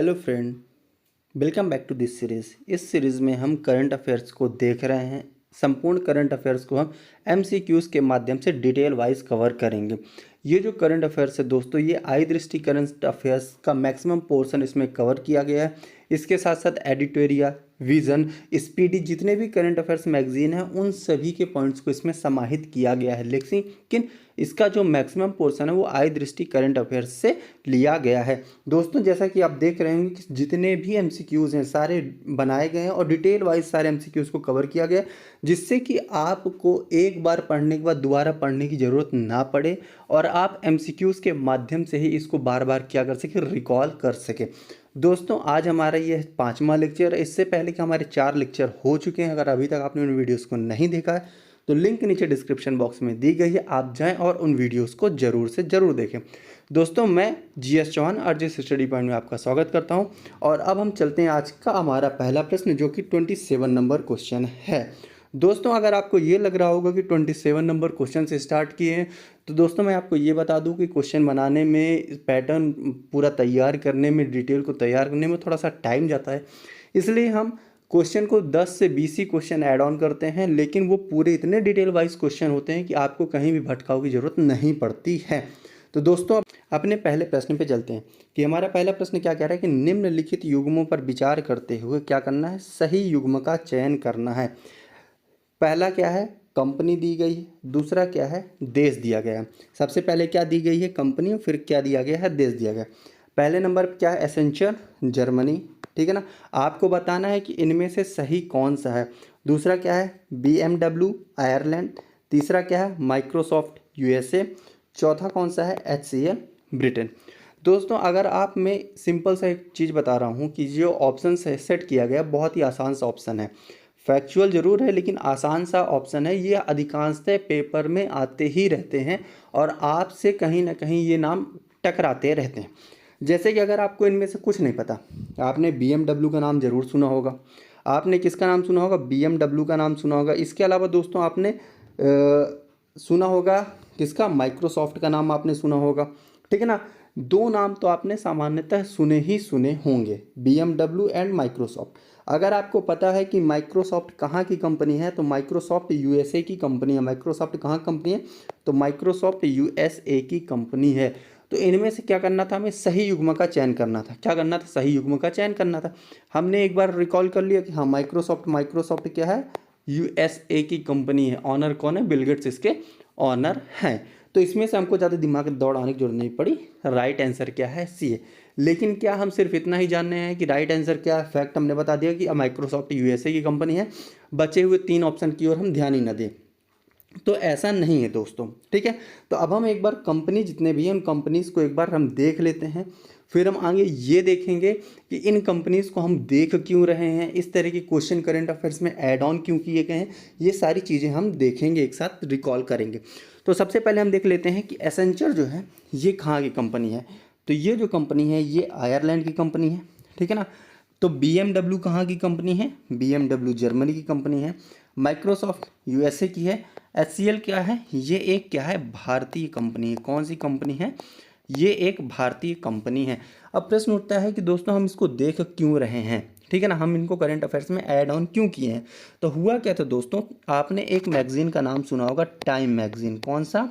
Hello friend, welcome back to this series. इस series में हम करंट अफेयर्स को देख रहे हैं। संपूर्ण करंट अफेयर्स को हम एमसीक्यूज़ के माध्यम से डिटेल वाइज कवर करेंगे। ये जो करंट अफेयर्स है दोस्तों, ये आई दृष्टि करंट अफेयर्स का मैक्सिमम पोर्शन इसमें कवर किया गया है। इसके साथ साथ एडिटोरिया, विजन, स्पीडी, जितने भी करंट अफेयर्स मैगजीन हैं उन सभी के पॉइंट्स को इसमें समाहित किया गया है। लेकिन इसका जो मैक्सिमम पोर्शन है वो आई दृष्टि करंट अफेयर्स से लिया गया है। दोस्तों, जैसा कि आप देख रहे होंगे कि जितने भी एमसीक्यूज़ हैं सारे बनाए गए हैं और डिटेल वाइज सारे एमसीक्यूज़ को कवर किया गया है, जिससे कि आपको एक बार पढ़ने के बाद दोबारा पढ़ने की ज़रूरत ना पड़े और आप एमसीक्यूज़ के माध्यम से ही इसको बार बार क्या कर सके, रिकॉल कर सके। दोस्तों, आज हमारा ये 5वां लेक्चर है। इससे पहले कि हमारे 4 लेक्चर हो चुके हैं। अगर अभी तक आपने उन वीडियोज़ को नहीं देखा है तो लिंक नीचे डिस्क्रिप्शन बॉक्स में दी गई है, आप जाएं और उन वीडियोस को ज़रूर से ज़रूर देखें। दोस्तों, मैं GS Chauhan RJS study point में आपका स्वागत करता हूं और अब हम चलते हैं आज का हमारा पहला प्रश्न, जो कि 27 नंबर क्वेश्चन है। दोस्तों, अगर आपको ये लग रहा होगा कि 27 नंबर क्वेश्चन से स्टार्ट किए हैं, तो दोस्तों मैं आपको ये बता दूं कि क्वेश्चन बनाने में, पैटर्न पूरा तैयार करने में, डिटेल को तैयार करने में थोड़ा सा टाइम जाता है। इसलिए हम क्वेश्चन को 10 से 20 ही क्वेश्चन ऐड ऑन करते हैं, लेकिन वो पूरे इतने डिटेल वाइज क्वेश्चन होते हैं कि आपको कहीं भी भटकाव की ज़रूरत नहीं पड़ती है। तो दोस्तों, अपने पहले प्रश्न पे चलते हैं कि हमारा पहला प्रश्न क्या कह रहा है कि निम्नलिखित युग्मों पर विचार करते हुए क्या करना है, सही युग्म का चयन करना है। पहला क्या है, कंपनी दी गई है। दूसरा क्या है, देश दिया गया है। सबसे पहले क्या दी गई है, कंपनी, और फिर क्या दिया गया है, देश दिया गया। पहले नंबर पर क्या है, एसेंचर, जर्मनी। ठीक है ना, आपको बताना है कि इनमें से सही कौन सा है। दूसरा क्या है, BMW, आयरलैंड। तीसरा क्या है, माइक्रोसॉफ्ट, USA। चौथा कौन सा है, HCL, ब्रिटेन। दोस्तों, अगर आप, मैं सिंपल सा एक चीज़ बता रहा हूँ कि जो ऑप्शन है सेट किया गया बहुत ही आसान सा ऑप्शन है। फैक्चुअल ज़रूर है लेकिन आसान सा ऑप्शन है। ये अधिकांशतः पेपर में आते ही रहते हैं और आपसे कहीं ना कहीं ये नाम टकराते रहते हैं। जैसे कि अगर आपको इनमें से कुछ नहीं पता, आपने BMW का नाम ज़रूर सुना होगा। आपने किसका नाम सुना होगा, BMW का नाम सुना होगा। इसके अलावा दोस्तों आपने सुना होगा किसका, माइक्रोसॉफ्ट का नाम आपने सुना होगा। ठीक है ना, दो नाम तो आपने सामान्यतः सुने ही सुने होंगे, BMW एंड माइक्रोसॉफ्ट। अगर आपको पता है कि माइक्रोसॉफ्ट कहाँ की कंपनी है तो माइक्रोसॉफ्ट USA की कंपनी है। माइक्रोसॉफ्ट कहाँ कंपनी है, तो माइक्रोसॉफ्ट USA की कंपनी है। तो इनमें से क्या करना था, हमें सही युग्म का चयन करना था। क्या करना था, सही युग्म का चयन करना था। हमने एक बार रिकॉल कर लिया कि हाँ, माइक्रोसॉफ्ट क्या है, USA की कंपनी है। ऑनर कौन है, बिल गेट्स इसके ऑनर हैं। तो इसमें से हमको ज़्यादा दिमाग दौड़ाने की जरूरत नहीं पड़ी। राइट आंसर क्या है, CA। लेकिन क्या हम सिर्फ इतना ही जानने हैं कि राइट आंसर क्या है, फैक्ट हमने बता दिया कि माइक्रोसॉफ्ट USA की कंपनी है। बचे हुए 3 ऑप्शन की ओर हम ध्यान ही न दें, तो ऐसा नहीं है दोस्तों। ठीक है, तो अब हम एक बार कंपनी जितने भी हैं उन कंपनीज़ को एक बार हम देख लेते हैं। फिर हम आगे ये देखेंगे कि इन कंपनीज़ को हम देख क्यों रहे हैं, इस तरह के क्वेश्चन करंट अफेयर्स में ऐड ऑन क्यों किए गए हैं, ये सारी चीज़ें हम देखेंगे, एक साथ रिकॉल करेंगे। तो सबसे पहले हम देख लेते हैं कि एसेंचर जो है ये कहाँ की कंपनी है। तो ये जो कंपनी है ये आयरलैंड की कंपनी है। ठीक है ना, तो BMW कहाँ की कंपनी है, BMW जर्मनी की कंपनी है। माइक्रोसॉफ्ट USA की है। HCL क्या है, ये एक क्या है, भारतीय कंपनी है। कौन सी कंपनी है, ये एक भारतीय कंपनी है। अब प्रश्न उठता है कि दोस्तों हम इसको देख क्यों रहे हैं। ठीक है ना, हम इनको करंट अफेयर्स में ऐड ऑन क्यों किए हैं। तो हुआ क्या था दोस्तों, आपने एक मैगजीन का नाम सुना होगा, टाइम मैगजीन। कौन सा,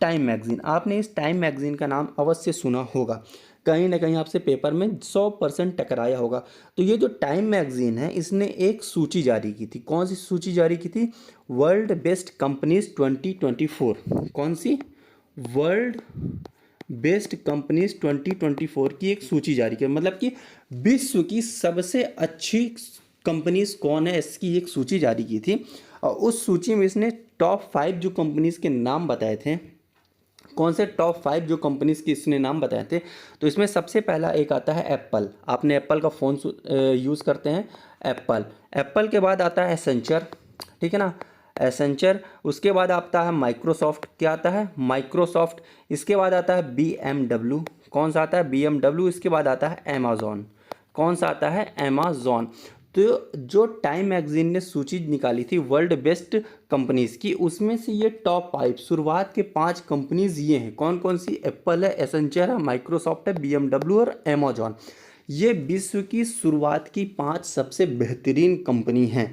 टाइम मैगजीन। आपने इस टाइम मैगजीन का नाम अवश्य सुना होगा, कहीं ना कहीं आपसे पेपर में 100% टकराया होगा। तो ये जो टाइम मैगजीन है इसने एक सूची जारी की थी। कौन सी सूची जारी की थी, वर्ल्ड बेस्ट कंपनीज 2024। कौन सी, वर्ल्ड बेस्ट कंपनीज 2024 की एक सूची जारी की। मतलब कि विश्व की सबसे अच्छी कंपनीज कौन है, इसकी एक सूची जारी की थी। और उस सूची में इसने टॉप 5 जो कंपनीज के नाम बताए थे। कौन से टॉप 5 जो कंपनीज की इसने नाम बताए थे, तो इसमें सबसे पहला एक आता है एप्पल। आपने एप्पल का फ़ोन यूज़ करते हैं, एप्पल। एप्पल के बाद आता है एसेंचर। ठीक है ना, एसेंचर। उसके बाद आता है माइक्रोसॉफ्ट। क्या आता है, माइक्रोसॉफ्ट। इसके बाद आता है BMW। कौन सा आता है, BMW। इसके बाद आता है अमेज़ॉन। कौन सा आता है, अमेज़ॉन। तो जो टाइम मैगजीन ने सूची निकाली थी वर्ल्ड बेस्ट कंपनीज़ की, उसमें से ये टॉप 5 शुरुआत के 5 कंपनीज़ ये हैं। कौन कौन सी, एप्पल है, एसेंचर है, माइक्रोसॉफ्ट है, BMW और अमेज़ॉन। ये विश्व की शुरुआत की 5 सबसे बेहतरीन कंपनी हैं।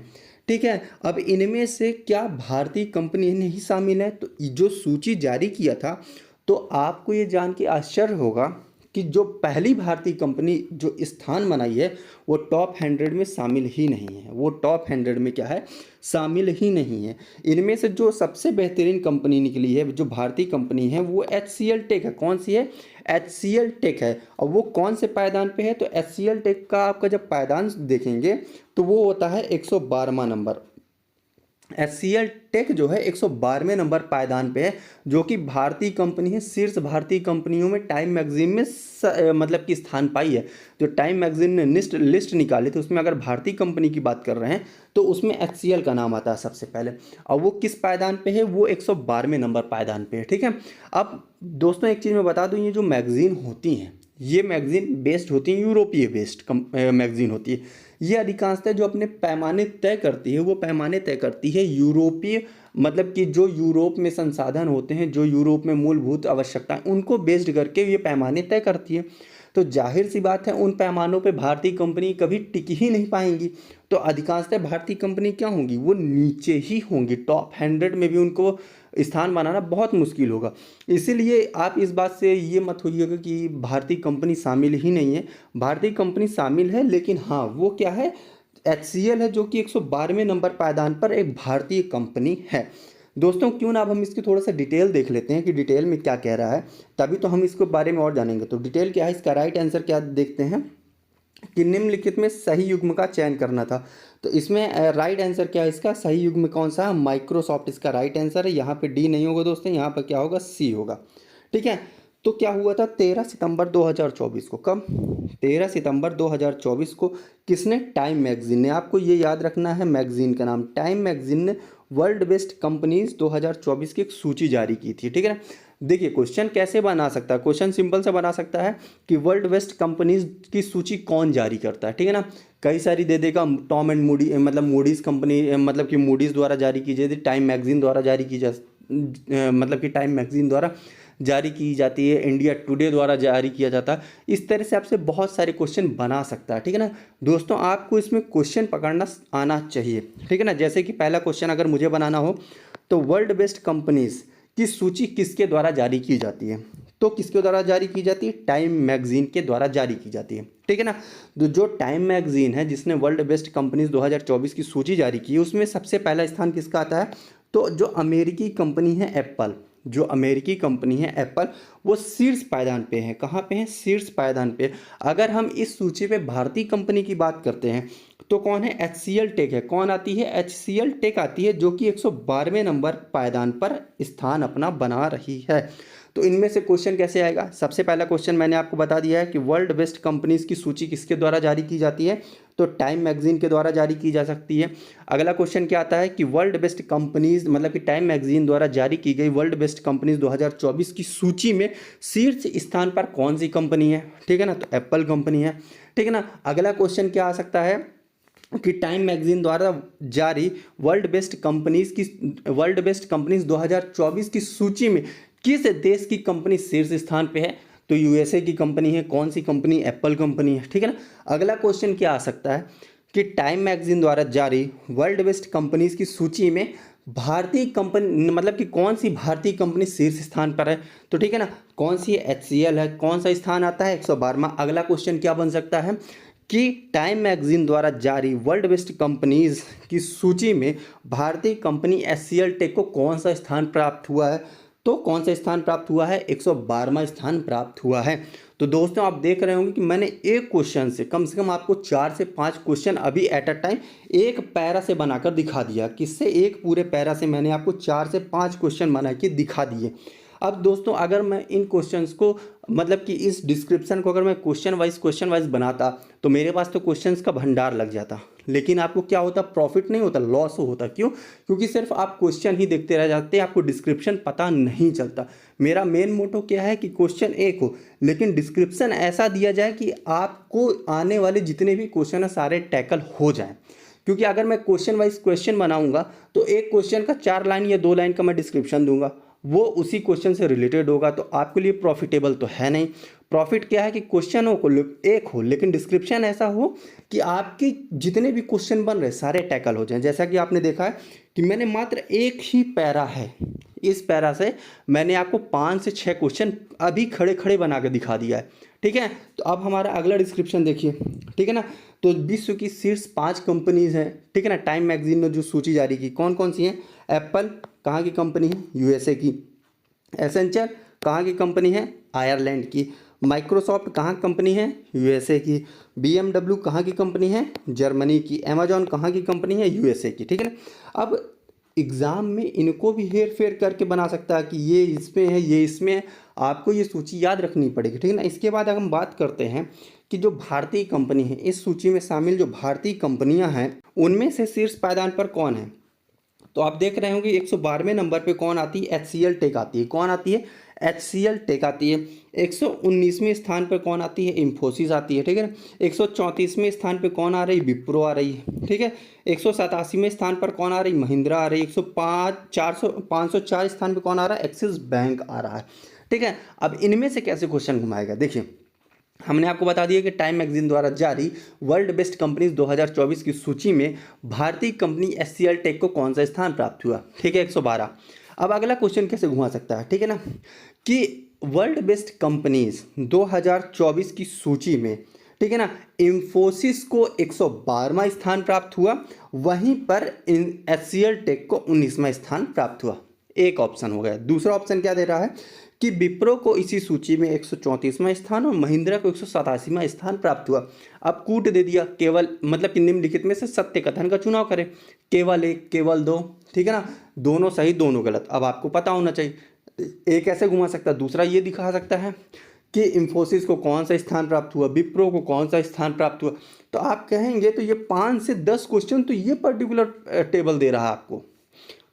ठीक है, अब इनमें से क्या भारतीय कंपनी नहीं शामिल है? तो जो सूची जारी किया था, तो आपको ये जान के आश्चर्य होगा कि जो पहली भारतीय कंपनी जो स्थान बनाई है वो टॉप 100 में शामिल ही नहीं है। वो टॉप 100 में क्या है, शामिल ही नहीं है। इनमें से जो सबसे बेहतरीन कंपनी निकली है, जो भारतीय कंपनी है, वो HCL टेक है। कौन सी है? HCL टेक है। और वो कौन से पायदान पे है? तो HCL टेक का आपका जब पायदान देखेंगे तो वो होता है 112वां नंबर। HCL टेक जो है 112वें नंबर पायदान पे है, जो कि भारतीय कंपनी है। शीर्ष भारतीय कंपनियों में टाइम मैगजीन में मतलब कि स्थान पाई है। जो टाइम मैगजीन ने लिस्ट निकाली थी उसमें अगर भारतीय कंपनी की बात कर रहे हैं तो उसमें HCL का नाम आता है सबसे पहले। और वो किस पायदान पे है? वो 112वें नंबर पायदान पे है। ठीक है, अब दोस्तों एक चीज़ मैं बता दूँ, ये जो मैगजीन होती हैं, ये मैगजीन बेस्ड होती है, यूरोपीय बेस्ड मैगजीन होती है। ये अधिकांशतः जो अपने पैमाने तय करती है, वो पैमाने तय करती है यूरोपीय, मतलब कि जो यूरोप में संसाधन होते हैं, जो यूरोप में मूलभूत आवश्यकताएं, उनको बेस्ड करके ये पैमाने तय करती है। तो जाहिर सी बात है उन पैमानों पे भारतीय कंपनी कभी टिक ही नहीं पाएंगी। तो अधिकांशतः भारतीय कंपनी क्या होंगी? वो नीचे ही होंगी। टॉप 100 में भी उनको स्थान बनाना बहुत मुश्किल होगा। इसीलिए आप इस बात से ये मत होइएगा कि भारतीय कंपनी शामिल ही नहीं है। भारतीय कंपनी शामिल है, लेकिन हाँ, वो क्या है? HCL है, जो कि 112वें नंबर पायदान पर एक भारतीय कंपनी है। दोस्तों क्यों ना अब हम इसकी थोड़ा सा डिटेल देख लेते हैं कि डिटेल में क्या कह रहा है, तभी तो हम इसके बारे में और जानेंगे। तो डिटेल क्या है, इसका राइट आंसर क्या देखते हैं कि निम्नलिखित में सही युग्म का चयन करना था। तो इसमें राइट आंसर क्या है? इसका सही युग्म कौन सा है? माइक्रोसॉफ्ट इसका राइट आंसर है। यहाँ पे डी नहीं होगा दोस्तों, यहाँ पर क्या होगा? सी होगा। ठीक है, तो क्या हुआ था 13 सितंबर 2024 को? कब? 13 सितंबर 2024 को किसने? टाइम मैगजीन ने। आपको ये याद रखना है मैगजीन का नाम। टाइम मैगजीन ने वर्ल्ड बेस्ट कंपनीज 2024 की एक सूची जारी की थी। ठीक है ना। देखिए क्वेश्चन कैसे बना सकता है, क्वेश्चन सिंपल से बना सकता है कि वर्ल्ड बेस्ट कंपनीज की सूची कौन जारी करता है। ठीक है ना, कई सारी दे देगा। टॉम एंड मूडी, मतलब मूडीज़ कंपनी, मतलब कि मूडीज़ द्वारा जारी की जाती है, टाइम मैगजीन द्वारा जारी की मतलब कि टाइम मैगजीन द्वारा जारी की जाती है, इंडिया टुडे द्वारा जारी किया जाता है। इस तरह से आपसे बहुत सारे क्वेश्चन बना सकता है। ठीक है ना दोस्तों, आपको इसमें क्वेश्चन पकड़ना आना चाहिए। ठीक है ना, जैसे कि पहला क्वेश्चन अगर मुझे बनाना हो तो वर्ल्ड बेस्ट कंपनीज की सूची किसके द्वारा जारी की जाती है? तो किसके द्वारा जारी की जाती है? टाइम मैगजीन के द्वारा जारी की जाती है। ठीक है ना, तो जो टाइम मैगजीन है जिसने वर्ल्ड बेस्ट कंपनीज 2024 की सूची जारी की, उसमें सबसे पहला स्थान किसका आता है? तो जो अमेरिकी कंपनी है एप्पल, जो अमेरिकी कंपनी है एप्पल, वो शीर्ष पायदान पे है। कहाँ पे है? शीर्ष पायदान पे। अगर हम इस सूची पे भारतीय कंपनी की बात करते हैं तो कौन है? HCL टेक है। कौन आती है? HCL टेक आती है, जो कि 112वें नंबर पायदान पर स्थान अपना बना रही है। तो इनमें से क्वेश्चन कैसे आएगा? सबसे पहला क्वेश्चन मैंने आपको बता दिया है कि वर्ल्ड बेस्ट कंपनीज की सूची किसके द्वारा जारी की जाती है? तो टाइम मैगजीन के द्वारा जारी की जा सकती है। अगला क्वेश्चन क्या आता है कि वर्ल्ड बेस्ट कंपनीज, मतलब कि टाइम मैगजीन द्वारा जारी की गई वर्ल्ड बेस्ट कंपनीज 2024 की सूची में शीर्ष स्थान पर कौन सी कंपनी है? ठीक है ना, तो एप्पल कंपनी है। ठीक है ना, अगला क्वेश्चन क्या आ सकता है कि टाइम मैगजीन द्वारा जारी वर्ल्ड बेस्ट कंपनीज 2024 की सूची में किस देश की कंपनी शीर्ष स्थान पे है? तो USA की कंपनी है। कौन सी कंपनी? एप्पल कंपनी है। ठीक है ना, अगला क्वेश्चन क्या आ सकता है कि टाइम मैगजीन द्वारा जारी वर्ल्ड बेस्ट कंपनीज की सूची में भारतीय कंपनी, मतलब कि कौन सी भारतीय कंपनी शीर्ष स्थान पर है? तो ठीक है ना, कौन सी? HCL है। कौन सा स्थान आता है? 112वां। अगला क्वेश्चन क्या बन सकता है कि टाइम मैगजीन द्वारा जारी वर्ल्ड बेस्ट कंपनीज की सूची में भारतीय कंपनी HCL टेक को कौन सा स्थान प्राप्त हुआ है? तो कौन सा स्थान प्राप्त हुआ है? 112वां स्थान प्राप्त हुआ है। तो दोस्तों आप देख रहे होंगे कि मैंने एक क्वेश्चन से कम आपको 4 से 5 क्वेश्चन अभी एट अ टाइम एक पैरा से बनाकर दिखा दिया। किससे? एक पूरे पैरा से मैंने आपको 4 से 5 क्वेश्चन बना के दिखा दिए। अब दोस्तों अगर मैं इन क्वेश्चंस को, मतलब कि इस डिस्क्रिप्शन को अगर मैं क्वेश्चन वाइज बनाता तो मेरे पास तो क्वेश्चंस का भंडार लग जाता, लेकिन आपको क्या होता? प्रॉफिट नहीं होता, लॉस होता। क्यों? क्योंकि सिर्फ आप क्वेश्चन ही देखते रह जाते, आपको डिस्क्रिप्शन पता नहीं चलता। मेरा मेन मोटो क्या है कि क्वेश्चन एक हो, लेकिन डिस्क्रिप्शन ऐसा दिया जाए कि आपको आने वाले जितने भी क्वेश्चन है सारे टैकल हो जाएं। क्योंकि अगर मैं क्वेश्चन वाइज क्वेश्चन बनाऊंगा तो एक क्वेश्चन का 4 लाइन या 2 लाइन का मैं डिस्क्रिप्शन दूंगा, वो उसी क्वेश्चन से रिलेटेड होगा, तो आपके लिए प्रॉफिटेबल तो है नहीं। प्रॉफिट क्या है कि क्वेश्चनों को एक हो लेकिन डिस्क्रिप्शन ऐसा हो कि आपके जितने भी क्वेश्चन बन रहे सारे टैकल हो जाएं। जैसा कि आपने देखा है कि मैंने मात्र एक ही पैरा है, इस पैरा से मैंने आपको 5 से 6 क्वेश्चन अभी खड़े खड़े बना के दिखा दिया है, ठीक है। तो अब हमारा अगला डिस्क्रिप्शन देखिए, ठीक है ना। तो विश्व की शीर्ष 5 कंपनीज हैं, ठीक है ना। टाइम मैगजीन ने जो सूची जारी की, कौन कौन सी हैं? एप्पल कहाँ की कंपनी है? यूएसए की। एसेंचर कहाँ की कंपनी है? आयरलैंड की। माइक्रोसॉफ्ट कहाँ कंपनी है? यूएसए की। बीएमडब्ल्यू कहाँ की कंपनी है? जर्मनी की। अमेजॉन कहाँ की कंपनी है? यूएसए की, ठीक है ना। अब एग्ज़ाम में इनको भी हेर फेर करके बना सकता है कि ये इसमें है, ये इसमें है। आपको ये सूची याद रखनी पड़ेगी, ठीक है ना। इसके बाद अगर हम बात करते हैं कि जो भारतीय कंपनी है, इस सूची में शामिल जो भारतीय कंपनियां हैं उनमें से शीर्ष पायदान पर कौन है? तो आप देख रहे होंगे 112वें नंबर पे कौन आती है? HCL टेक आती है। कौन आती है? HCL टेक आती है। 119वें स्थान पर कौन आती है? इंफोसिस आती है, ठीक है ना। 134वें स्थान पे कौन आ रही? विप्रो आ रही है, ठीक है। 187वें स्थान पर कौन आ रही? महिंद्रा आ रही है। 504 स्थान पे कौन आ रहा है? एक्सिस बैंक आ रहा है, ठीक है। अब इनमें से कैसे क्वेश्चन घुमाएगा? देखिए, हमने आपको बता दिया कि टाइम मैगजीन द्वारा जारी वर्ल्ड बेस्ट कंपनीज 2024 की सूची में भारतीय कंपनी HCL टेक को कौन सा स्थान प्राप्त हुआ, ठीक है, 112। अब अगला क्वेश्चन कैसे घुमा सकता है, ठीक है ना, कि वर्ल्ड बेस्ट कंपनीज 2024 की सूची में, ठीक है ना, इंफोसिस को 112वां स्थान प्राप्त हुआ, वहीं पर HCL टेक को 19वां स्थान प्राप्त हुआ। एक ऑप्शन हो गया। दूसरा ऑप्शन क्या दे रहा है कि विप्रो को इसी सूची में 134वां स्थान और महिंद्रा को 187वां स्थान प्राप्त हुआ। अब कूट दे दिया, केवल मतलब कि निम्नलिखित में से सत्य कथन का चुनाव करें, केवल एक, केवल दो, ठीक है ना, दोनों सही दोनों गलत। अब आपको पता होना चाहिए। एक ऐसे घुमा सकता है, दूसरा ये दिखा सकता है कि इंफोसिस को कौन सा स्थान प्राप्त हुआ, विप्रो को कौन सा स्थान प्राप्त हुआ। तो आप कहेंगे तो ये 5 से 10 क्वेश्चन तो ये पर्टिकुलर टेबल दे रहा है आपको।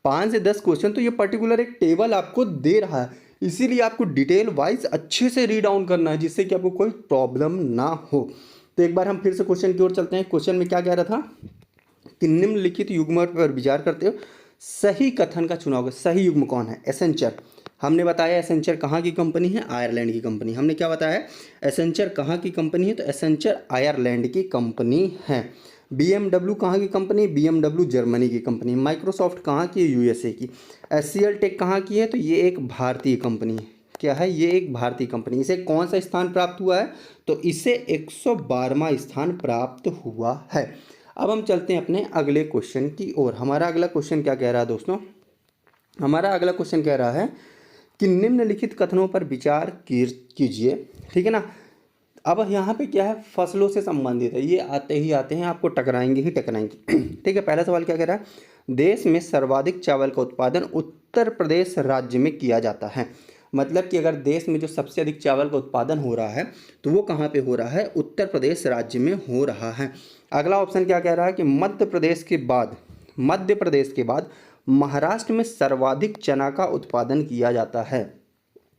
5 से 10 क्वेश्चन तो ये पर्टिकुलर एक टेबल आपको दे रहा है, इसीलिए आपको डिटेल वाइज अच्छे से रीड डाउन करना है जिससे कि आपको कोई प्रॉब्लम ना हो। तो एक बार हम फिर से क्वेश्चन की ओर चलते हैं। क्वेश्चन में क्या कह रहा था कि निम्नलिखित युग्म पर विचार करते हो सही कथन का चुनाव करें। सही युग्म कौन है? एसेंचर। हमने बताया एसेंचर कहाँ की कंपनी है? आयरलैंड की कंपनी। हमने क्या बताया? एसेंचर कहाँ की कंपनी है? तो एसेंचर आयरलैंड की कंपनी है। बीएमडब्ल्यू कहाँ की कंपनी? बीएमडब्ल्यू जर्मनी की कंपनी। माइक्रोसॉफ्ट कहाँ की है? यूएसए की। HCL टेक कहाँ की है? तो ये एक भारतीय कंपनी है। क्या है? ये एक भारतीय कंपनी। इसे कौन सा स्थान प्राप्त हुआ है? तो इसे 112वां स्थान प्राप्त हुआ है। अब हम चलते हैं अपने अगले क्वेश्चन की ओर। हमारा अगला क्वेश्चन क्या कह रहा है दोस्तों? हमारा अगला क्वेश्चन कह रहा है कि निम्नलिखित कथनों पर विचार कीजिए, ठीक है ना। अब यहाँ पे क्या है? फसलों से संबंधित है, ये आते हैं आपको टकराएंगे ही टकराएंगे, ठीक है। पहला सवाल क्या कह रहा है? देश में सर्वाधिक चावल का उत्पादन उत्तर प्रदेश राज्य में किया जाता है। मतलब कि अगर देश में जो सबसे अधिक चावल का उत्पादन हो रहा है तो वो कहाँ पे हो रहा है? उत्तर प्रदेश राज्य में हो रहा है। अगला ऑप्शन क्या कह रहा है कि मध्य प्रदेश के बाद महाराष्ट्र में सर्वाधिक चना का उत्पादन किया जाता है।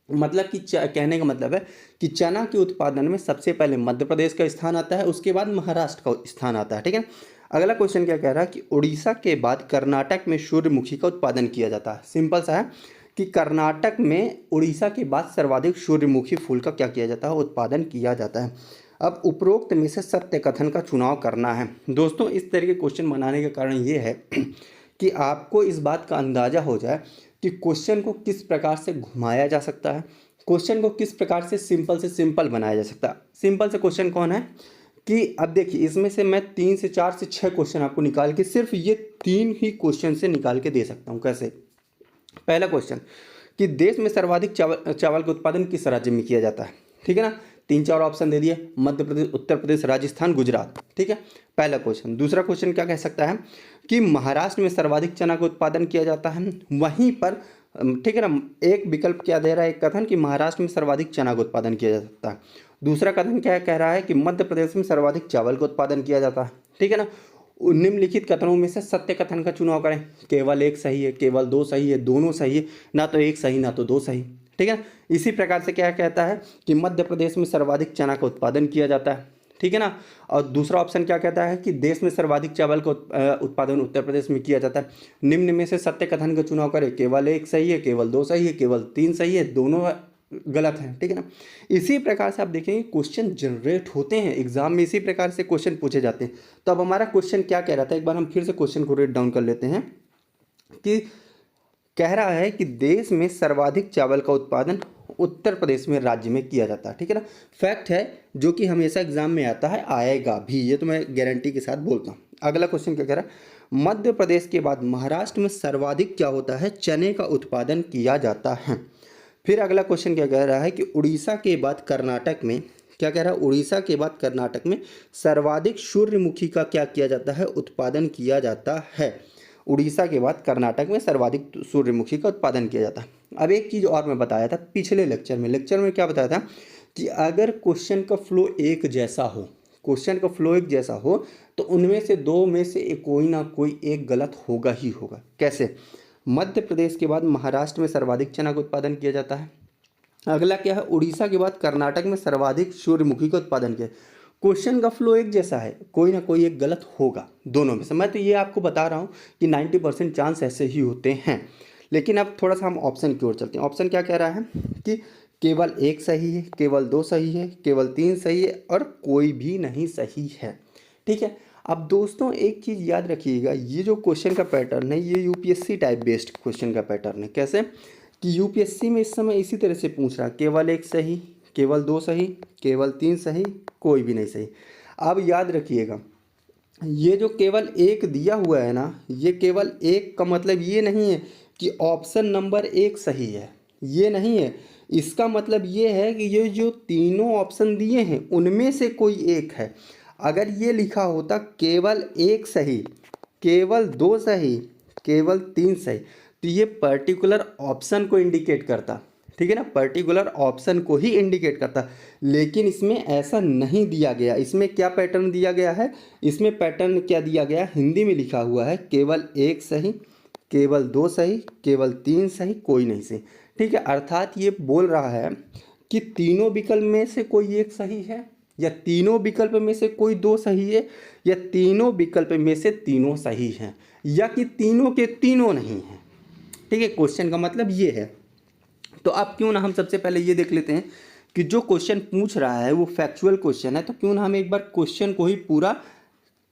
मतलब कि कहने का मतलब है कि चना के उत्पादन में सबसे पहले मध्य प्रदेश का स्थान आता है, उसके बाद महाराष्ट्र का स्थान आता है, ठीक है। अगला क्वेश्चन क्या कह रहा है कि उड़ीसा के बाद कर्नाटक में सूर्यमुखी का उत्पादन किया जाता है। सिंपल सा है कि कर्नाटक में उड़ीसा के बाद सर्वाधिक सूर्यमुखी फूल का क्या किया जाता है? उत्पादन किया जाता है। अब उपरोक्त में से सत्य कथन का चुनाव करना है। दोस्तों, इस तरह के क्वेश्चन बनाने का कारण ये है कि आपको इस बात का अंदाजा हो जाए कि क्वेश्चन को किस प्रकार से घुमाया जा सकता है, क्वेश्चन को किस प्रकार से सिंपल बनाया जा सकता है। सिंपल से क्वेश्चन कौन है कि अब देखिए, इसमें से मैं 3 से 4 से 6 क्वेश्चन आपको निकाल के सिर्फ ये 3 ही क्वेश्चन से निकाल के दे सकता हूँ। कैसे? पहला क्वेश्चन कि देश में सर्वाधिक चावल का उत्पादन किस राज्य में किया जाता है, ठीक है ना। 3-4 ऑप्शन दे दिए, मध्य प्रदेश, उत्तर प्रदेश, राजस्थान, गुजरात, ठीक है, पहला क्वेश्चन। दूसरा क्वेश्चन क्या कह सकता है कि महाराष्ट्र में सर्वाधिक चना का उत्पादन किया जाता है, वहीं पर, ठीक है ना। एक विकल्प क्या दे रहा है? एक कथन कि महाराष्ट्र में सर्वाधिक चना का उत्पादन किया जा सकता है। दूसरा कथन क्या कह रहा है कि मध्य प्रदेश में सर्वाधिक चावल का उत्पादन किया जाता है, ठीक है ना। निम्नलिखित कथनों में से सत्य कथन का चुनाव करें। केवल एक सही है, केवल दो सही है, दोनों सही है, ना तो एक सही ना तो दो सही, ठीक है। इसी प्रकार से क्या कहता है कि मध्य प्रदेश में सर्वाधिक चना का उत्पादन किया जाता है, ठीक है ना। और दूसरा ऑप्शन क्या कहता है कि देश में सर्वाधिक चावल का उत्पादन उत्तर प्रदेश में किया जाता है। निम्न में से सत्य कथन का चुनाव करें, केवल एक सही है, केवल दो सही है, केवल तीन सही है, दोनों गलत हैं, ठीक है ना। इसी प्रकार से आप देखेंगे क्वेश्चन जनरेट होते हैं एग्जाम में, इसी प्रकार से क्वेश्चन पूछे जाते हैं। तो अब हमारा क्वेश्चन क्या कह रहा था, एक बार हम फिर से क्वेश्चन को रीड डाउन कर लेते हैं कि कह रहा है कि देश में सर्वाधिक चावल का उत्पादन उत्तर प्रदेश में राज्य में किया जाता है, ठीक है ना। फैक्ट है जो कि हमेशा एग्जाम में आता है, आएगा भी, ये तो मैं गारंटी के साथ बोलता हूँ। अगला क्वेश्चन क्या कह रहा है, मध्य प्रदेश के बाद महाराष्ट्र में सर्वाधिक क्या होता है, चने का उत्पादन किया जाता है। फिर अगला क्वेश्चन क्या कह रहा है कि उड़ीसा के बाद कर्नाटक में, क्या कह रहा है, उड़ीसा के बाद कर्नाटक में सर्वाधिक सूर्यमुखी का क्या किया जाता है, उत्पादन किया जाता है। उड़ीसा के बाद कर्नाटक में सर्वाधिक सूर्यमुखी का उत्पादन किया जाता है। अब एक चीज़ और मैं बताया था पिछले लेक्चर में क्या बताया था कि अगर क्वेश्चन का फ्लो एक जैसा हो, क्वेश्चन का फ्लो एक जैसा हो तो उनमें से दो में से कोई ना कोई एक गलत होगा ही होगा। कैसे, मध्य प्रदेश के बाद महाराष्ट्र में सर्वाधिक चना का उत्पादन किया जाता है। अगला क्या है, उड़ीसा के बाद कर्नाटक में सर्वाधिक सूर्यमुखी का उत्पादन किया। क्वेश्चन का फ्लो एक जैसा है, कोई ना कोई एक गलत होगा दोनों में से। मैं तो ये आपको बता रहा हूँ कि 90% चांस ऐसे ही होते हैं। लेकिन अब थोड़ा सा हम ऑप्शन की ओर चलते हैं। ऑप्शन क्या कह रहा है कि केवल एक सही है, केवल दो सही है, केवल तीन सही है और कोई भी नहीं सही है, ठीक है। अब दोस्तों एक चीज़ याद रखिएगा, ये जो क्वेश्चन का पैटर्न है ये यूपीएससी टाइप बेस्ड क्वेश्चन का पैटर्न है। कैसे कि यूपीएससी में इस समय इसी तरह से पूछ रहा है, केवल एक सही, केवल दो सही, केवल तीन सही, कोई भी नहीं सही। अब याद रखिएगा ये जो केवल एक दिया हुआ है ना, ये केवल एक का मतलब ये नहीं है कि ऑप्शन नंबर एक सही है, ये नहीं है। इसका मतलब ये है कि ये जो तीनों ऑप्शन दिए हैं उनमें से कोई एक है। अगर ये लिखा होता केवल एक सही, केवल दो सही, केवल तीन सही, तो ये पर्टिकुलर ऑप्शन को इंडिकेट करता, ठीक है ना, पर्टिकुलर ऑप्शन को ही इंडिकेट करता। लेकिन इसमें ऐसा नहीं दिया गया। इसमें क्या पैटर्न दिया गया है, इसमें पैटर्न क्या दिया गया, हिंदी में लिखा हुआ है केवल एक सही, केवल दो सही, केवल तीन सही, कोई नहीं सही, ठीक है। अर्थात ये बोल रहा है कि तीनों विकल्प में से कोई एक सही है, या तीनों विकल्प में से कोई दो सही है, या तीनों विकल्प में से तीनों सही हैं, या कि तीनों के तीनों नहीं हैं, ठीक है। क्वेश्चन का मतलब ये है। तो अब क्यों ना हम सबसे पहले ये देख लेते हैं कि जो क्वेश्चन पूछ रहा है वो फैक्चुअल क्वेश्चन है, तो क्यों ना हम एक बार क्वेश्चन को ही पूरा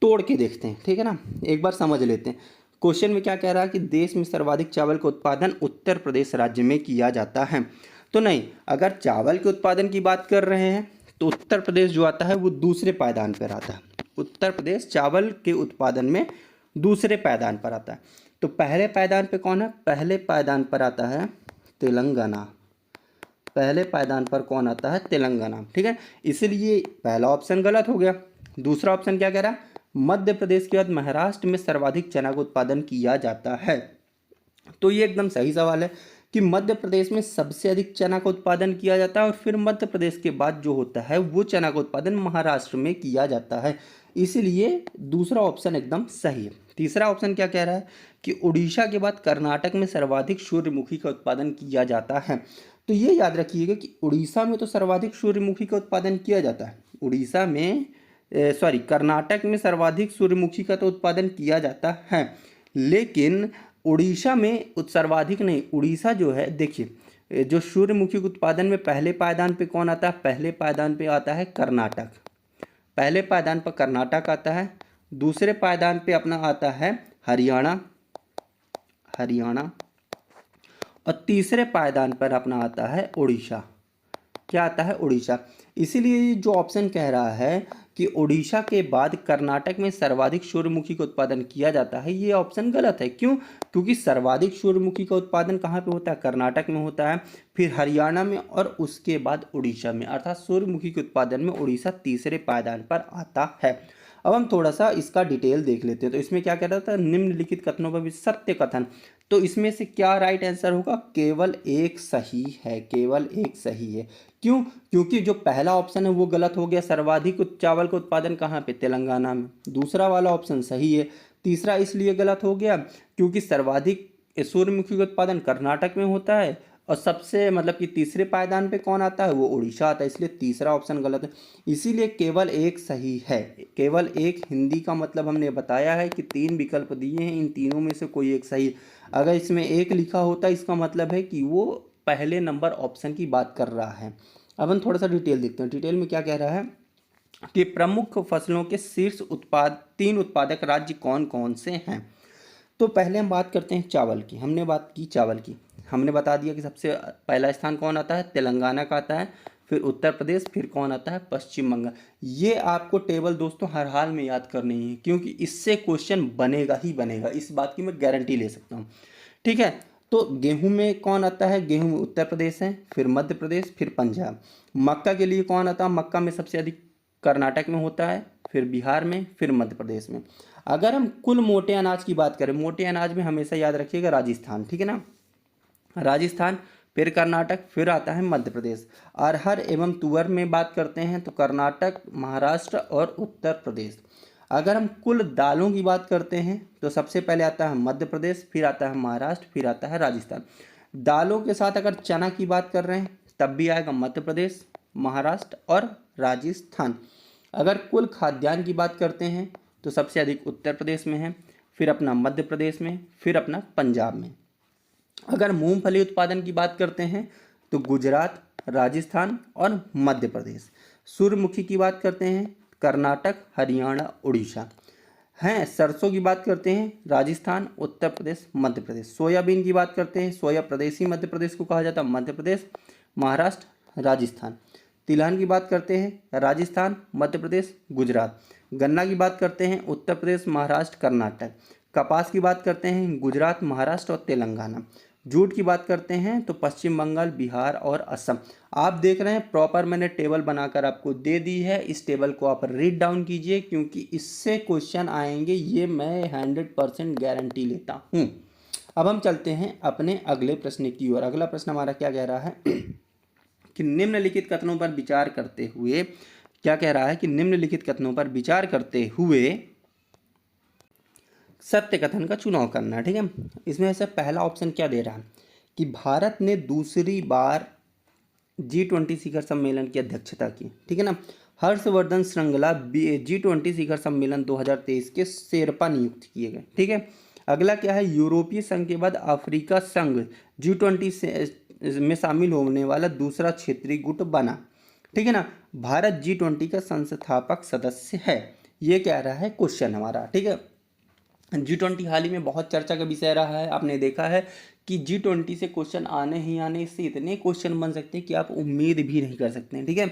तोड़ के देखते हैं, ठीक है ना, एक बार समझ लेते हैं। क्वेश्चन में क्या कह रहा है कि देश में सर्वाधिक चावल का उत्पादन उत्तर प्रदेश राज्य में किया जाता है। तो नहीं, अगर चावल के उत्पादन की बात कर रहे हैं तो उत्तर प्रदेश जो आता है वो दूसरे पायदान पर आता है। उत्तर प्रदेश चावल के उत्पादन में दूसरे पायदान पर आता है। तो पहले पायदान पे कौन है, पहले पायदान पर आता है तेलंगाना। पहले पायदान पर कौन आता है, तेलंगाना, ठीक है। इसलिए पहला ऑप्शन गलत हो गया। दूसरा ऑप्शन क्या कह रहा है, मध्य प्रदेश के बाद महाराष्ट्र में सर्वाधिक चना का उत्पादन किया जाता है। तो ये एकदम सही सवाल है कि मध्य प्रदेश में सबसे अधिक चना का उत्पादन किया जाता है और फिर मध्य प्रदेश के बाद जो होता है वो चना का उत्पादन महाराष्ट्र में किया जाता है। इसलिए दूसरा ऑप्शन एकदम सही है। तीसरा ऑप्शन क्या कह रहा है कि उड़ीसा के बाद कर्नाटक में सर्वाधिक सूर्यमुखी का उत्पादन किया जाता है। तो ये याद रखिएगा कि उड़ीसा में तो सर्वाधिक सूर्यमुखी का उत्पादन किया जाता है, उड़ीसा में कर्नाटक में सर्वाधिक सूर्यमुखी का तो उत्पादन किया जाता है, लेकिन उड़ीसा में सर्वाधिक नहीं, उड़ीसा जो है देखिए जो सूर्यमुखी के उत्पादन में पहले पायदान पे कौन आता है, पहले पायदान पे आता है कर्नाटक। पहले पायदान पर कर्नाटक आता है, दूसरे पायदान पे अपना आता है हरियाणा, और तीसरे पायदान पर अपना आता है उड़ीसा। क्या आता है, उड़ीसा। इसीलिए जो ऑप्शन कह रहा है कि उड़ीसा के बाद कर्नाटक में सर्वाधिक सूर्यमुखी का उत्पादन किया जाता है, ये ऑप्शन गलत है। क्यों, क्योंकि सर्वाधिक सूर्यमुखी का उत्पादन कहाँ पे होता है, कर्नाटक में होता है, फिर हरियाणा में और उसके बाद उड़ीसा में। अर्थात सूर्यमुखी के उत्पादन में उड़ीसा तीसरे पायदान पर आता है। अब हम थोड़ा सा इसका डिटेल देख लेते हैं। तो इसमें क्या कह रहा था, निम्नलिखित कथनों पर भी सत्य कथन। तो इसमें से क्या राइट आंसर होगा, केवल एक सही है, केवल एक सही है। क्यों, क्योंकि जो पहला ऑप्शन है वो गलत हो गया, सर्वाधिक चावल का उत्पादन कहाँ पे, तेलंगाना में। दूसरा वाला ऑप्शन सही है। तीसरा इसलिए गलत हो गया क्योंकि सर्वाधिक सूर्यमुखी का उत्पादन कर्नाटक में होता है और सबसे मतलब कि तीसरे पायदान पे कौन आता है, वो उड़ीसा आता है, इसलिए तीसरा ऑप्शन गलत है। इसीलिए केवल एक सही है, केवल एक। हिंदी का मतलब हमने बताया है कि 3 विकल्प दिए हैं, इन तीनों में से कोई एक सही है। अगर इसमें एक लिखा होता इसका मतलब है कि वो पहले नंबर ऑप्शन की बात कर रहा है। अब हम थोड़ा सा डिटेल देखते हैं, डिटेल में क्या कह रहा है कि प्रमुख फसलों के शीर्ष 3 उत्पादक राज्य कौन कौन से हैं। तो पहले हम बात करते हैं चावल की। हमने बात की चावल की, हमने बता दिया कि सबसे पहला स्थान कौन आता है, तेलंगाना का आता है, फिर उत्तर प्रदेश, फिर कौन आता है, पश्चिम बंगाल। ये आपको टेबल दोस्तों हर हाल में याद करनी है, क्योंकि इससे क्वेश्चन बनेगा ही बनेगा, इस बात की मैं गारंटी ले सकता हूँ। ठीक है, तो गेहूं में कौन आता है, गेहूं में उत्तर प्रदेश है, फिर मध्य प्रदेश, फिर पंजाब। मक्का के लिए कौन आता है, मक्का में सबसे अधिक कर्नाटक में होता है, फिर बिहार में, फिर मध्य प्रदेश में। अगर हम कुल मोटे अनाज की बात करें, मोटे अनाज में हमेशा याद रखिएगा राजस्थान, ठीक है ना, राजस्थान, फिर कर्नाटक, फिर आता है मध्य प्रदेश। अरहर एवं तुअर में बात करते हैं तो कर्नाटक, महाराष्ट्र और उत्तर प्रदेश। अगर हम कुल दालों की बात करते हैं तो सबसे पहले आता है मध्य प्रदेश, फिर आता है महाराष्ट्र, फिर आता है राजस्थान। दालों के साथ अगर चना की बात कर रहे हैं तब भी आएगा मध्य प्रदेश, महाराष्ट्र और राजस्थान। अगर कुल खाद्यान्न की बात करते हैं तो सबसे अधिक उत्तर प्रदेश में है, फिर अपना मध्य प्रदेश में, फिर अपना पंजाब में। अगर मूंगफली उत्पादन की बात करते हैं तो गुजरात, राजस्थान और मध्य प्रदेश। सूर्यमुखी की बात करते हैं कर्नाटक, हरियाणा, उड़ीसा। हैं सरसों की बात करते हैं राजस्थान, उत्तर प्रदेश, मध्य प्रदेश। सोयाबीन की बात करते हैं, सोया प्रदेशी मध्य प्रदेश को कहा जाता है, मध्य प्रदेश, महाराष्ट्र, राजस्थान। तिलहन की बात करते हैं राजस्थान, मध्य प्रदेश, गुजरात। गन्ना की बात करते हैं उत्तर प्रदेश, महाराष्ट्र, कर्नाटक। कपास की बात करते हैं गुजरात, महाराष्ट्र और तेलंगाना। जूट की बात करते हैं तो पश्चिम बंगाल, बिहार और असम। आप देख रहे हैं प्रॉपर मैंने टेबल बनाकर आपको दे दी है, इस टेबल को आप रीड डाउन कीजिए, क्योंकि इससे क्वेश्चन आएंगे, ये मैं 100% गारंटी लेता हूँ। अब हम चलते हैं अपने अगले प्रश्न की ओर। अगला प्रश्न हमारा क्या कह रहा है कि निम्नलिखित कथनों पर विचार करते हुए, क्या कह रहा है कि निम्नलिखित कथनों पर विचार करते हुए सत्य कथन का चुनाव करना है। ठीक है, इसमें से पहला ऑप्शन क्या दे रहा है कि भारत ने दूसरी बार G20 शिखर सम्मेलन की अध्यक्षता की। ठीक है ना, हर्षवर्धन श्रृंगला G20 शिखर सम्मेलन 2023 के शेरपा नियुक्त किए गए। ठीक है, अगला क्या है, यूरोपीय संघ के बाद अफ्रीका संघ G20 में शामिल होने वाला दूसरा क्षेत्रीय गुट बना। ठीक है ना, भारत G20 का संस्थापक सदस्य है, ये कह रहा है क्वेश्चन हमारा। ठीक है, G20 हाल ही में बहुत चर्चा का विषय रहा है। आपने देखा है कि G20 से क्वेश्चन आने ही आने, इससे इतने क्वेश्चन बन सकते हैं कि आप उम्मीद भी नहीं कर सकते हैं। ठीक है,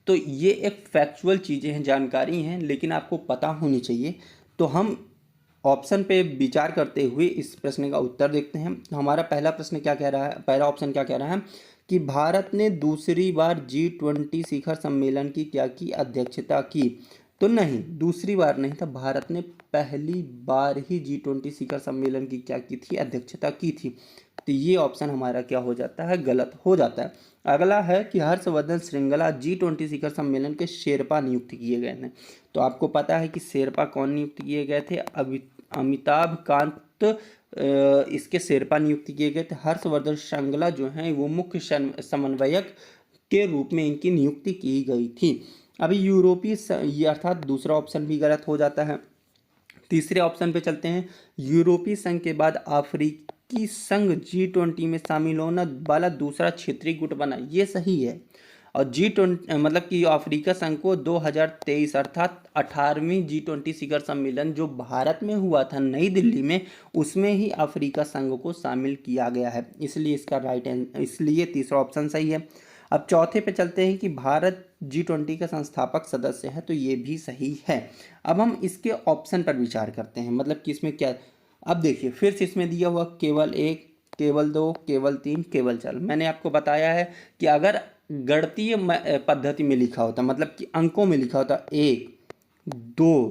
तो ये एक फैक्चुअल चीज़ें हैं, जानकारी हैं, लेकिन आपको पता होनी चाहिए। तो हम ऑप्शन पे विचार करते हुए इस प्रश्न का उत्तर देखते हैं। तो हमारा पहला प्रश्न क्या कह रहा है, पहला ऑप्शन क्या कह रहा है कि भारत ने दूसरी बार G20 शिखर सम्मेलन की क्या की, अध्यक्षता की। तो नहीं, दूसरी बार नहीं था, भारत ने पहली बार ही G20 शिखर सम्मेलन की क्या की थी, अध्यक्षता की थी। तो ये ऑप्शन हमारा क्या हो जाता है, गलत हो जाता है। अगला है कि हर्षवर्धन श्रृंगला G20 शिखर सम्मेलन के शेरपा नियुक्त किए गए हैं। तो आपको पता है कि शेरपा कौन नियुक्त किए गए थे, अमिताभ कांत इसके शेरपा नियुक्त किए गए थे। हर्षवर्धन श्रृंगला जो हैं वो मुख्य समन्वयक के रूप में इनकी नियुक्ति की गई थी। अभी यूरोपीय ये अर्थात दूसरा ऑप्शन भी गलत हो जाता है। तीसरे ऑप्शन पे चलते हैं, यूरोपीय संघ के बाद अफ्रीकी संघ G20 में शामिल होने वाला दूसरा क्षेत्रीय गुट बना, ये सही है। और G20 मतलब कि अफ्रीका संघ को 2023 अर्थात 18वीं G20 शिखर सम्मेलन जो भारत में हुआ था नई दिल्ली में, उसमें ही अफ्रीका संघ को शामिल किया गया है, इसलिए इसका इसलिए तीसरा ऑप्शन सही है। अब चौथे पे चलते हैं कि भारत G20 का संस्थापक सदस्य है, तो ये भी सही है। अब हम इसके ऑप्शन पर विचार करते हैं, मतलब कि इसमें क्या। अब देखिए फिर से इसमें दिया हुआ केवल 1, केवल 2, केवल 3, केवल 4। मैंने आपको बताया है कि अगर गणितीय पद्धति में लिखा होता, मतलब कि अंकों में लिखा होता 1, 2,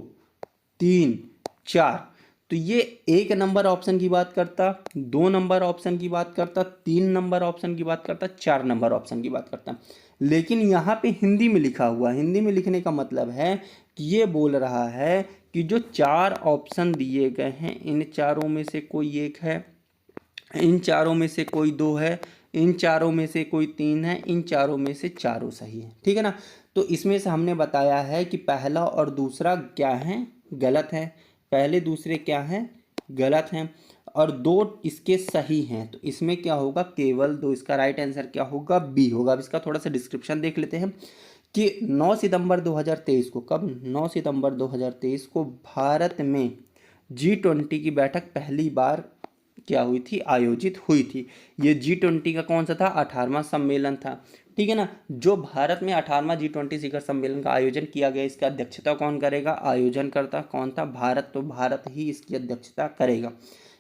3, 4, तो ये 1 नंबर ऑप्शन की बात करता, 2 नंबर ऑप्शन की बात करता, 3 नंबर ऑप्शन की बात करता, 4 नंबर ऑप्शन की बात करता। लेकिन यहाँ पे हिंदी में लिखा हुआ, हिंदी में लिखने का मतलब है कि ये बोल रहा है कि जो 4 ऑप्शन दिए गए हैं इन चारों में से कोई एक है, इन चारों में से कोई 2 है, इन चारों में से कोई 3 है, इन चारों में से चारों सही है, ठीक है ना। तो इसमें से हमने बताया है कि पहला और दूसरा क्या है, गलत है। पहले दूसरे क्या हैं, गलत हैं, और 2 इसके सही हैं। तो इसमें क्या होगा, केवल 2, इसका राइट आंसर क्या होगा, बी होगा। अब इसका थोड़ा सा डिस्क्रिप्शन देख लेते हैं कि 9 सितंबर 2023 को, कब, 9 सितंबर 2023 को भारत में G20 की बैठक पहली बार क्या हुई थी, आयोजित हुई थी। ये G20 का कौन सा था, 18वां सम्मेलन था, ठीक है ना। जो भारत में 18वां G20 शिखर सम्मेलन का आयोजन किया गया, इसका अध्यक्षता कौन करेगा, आयोजन करता कौन था, भारत। तो भारत ही इसकी अध्यक्षता करेगा।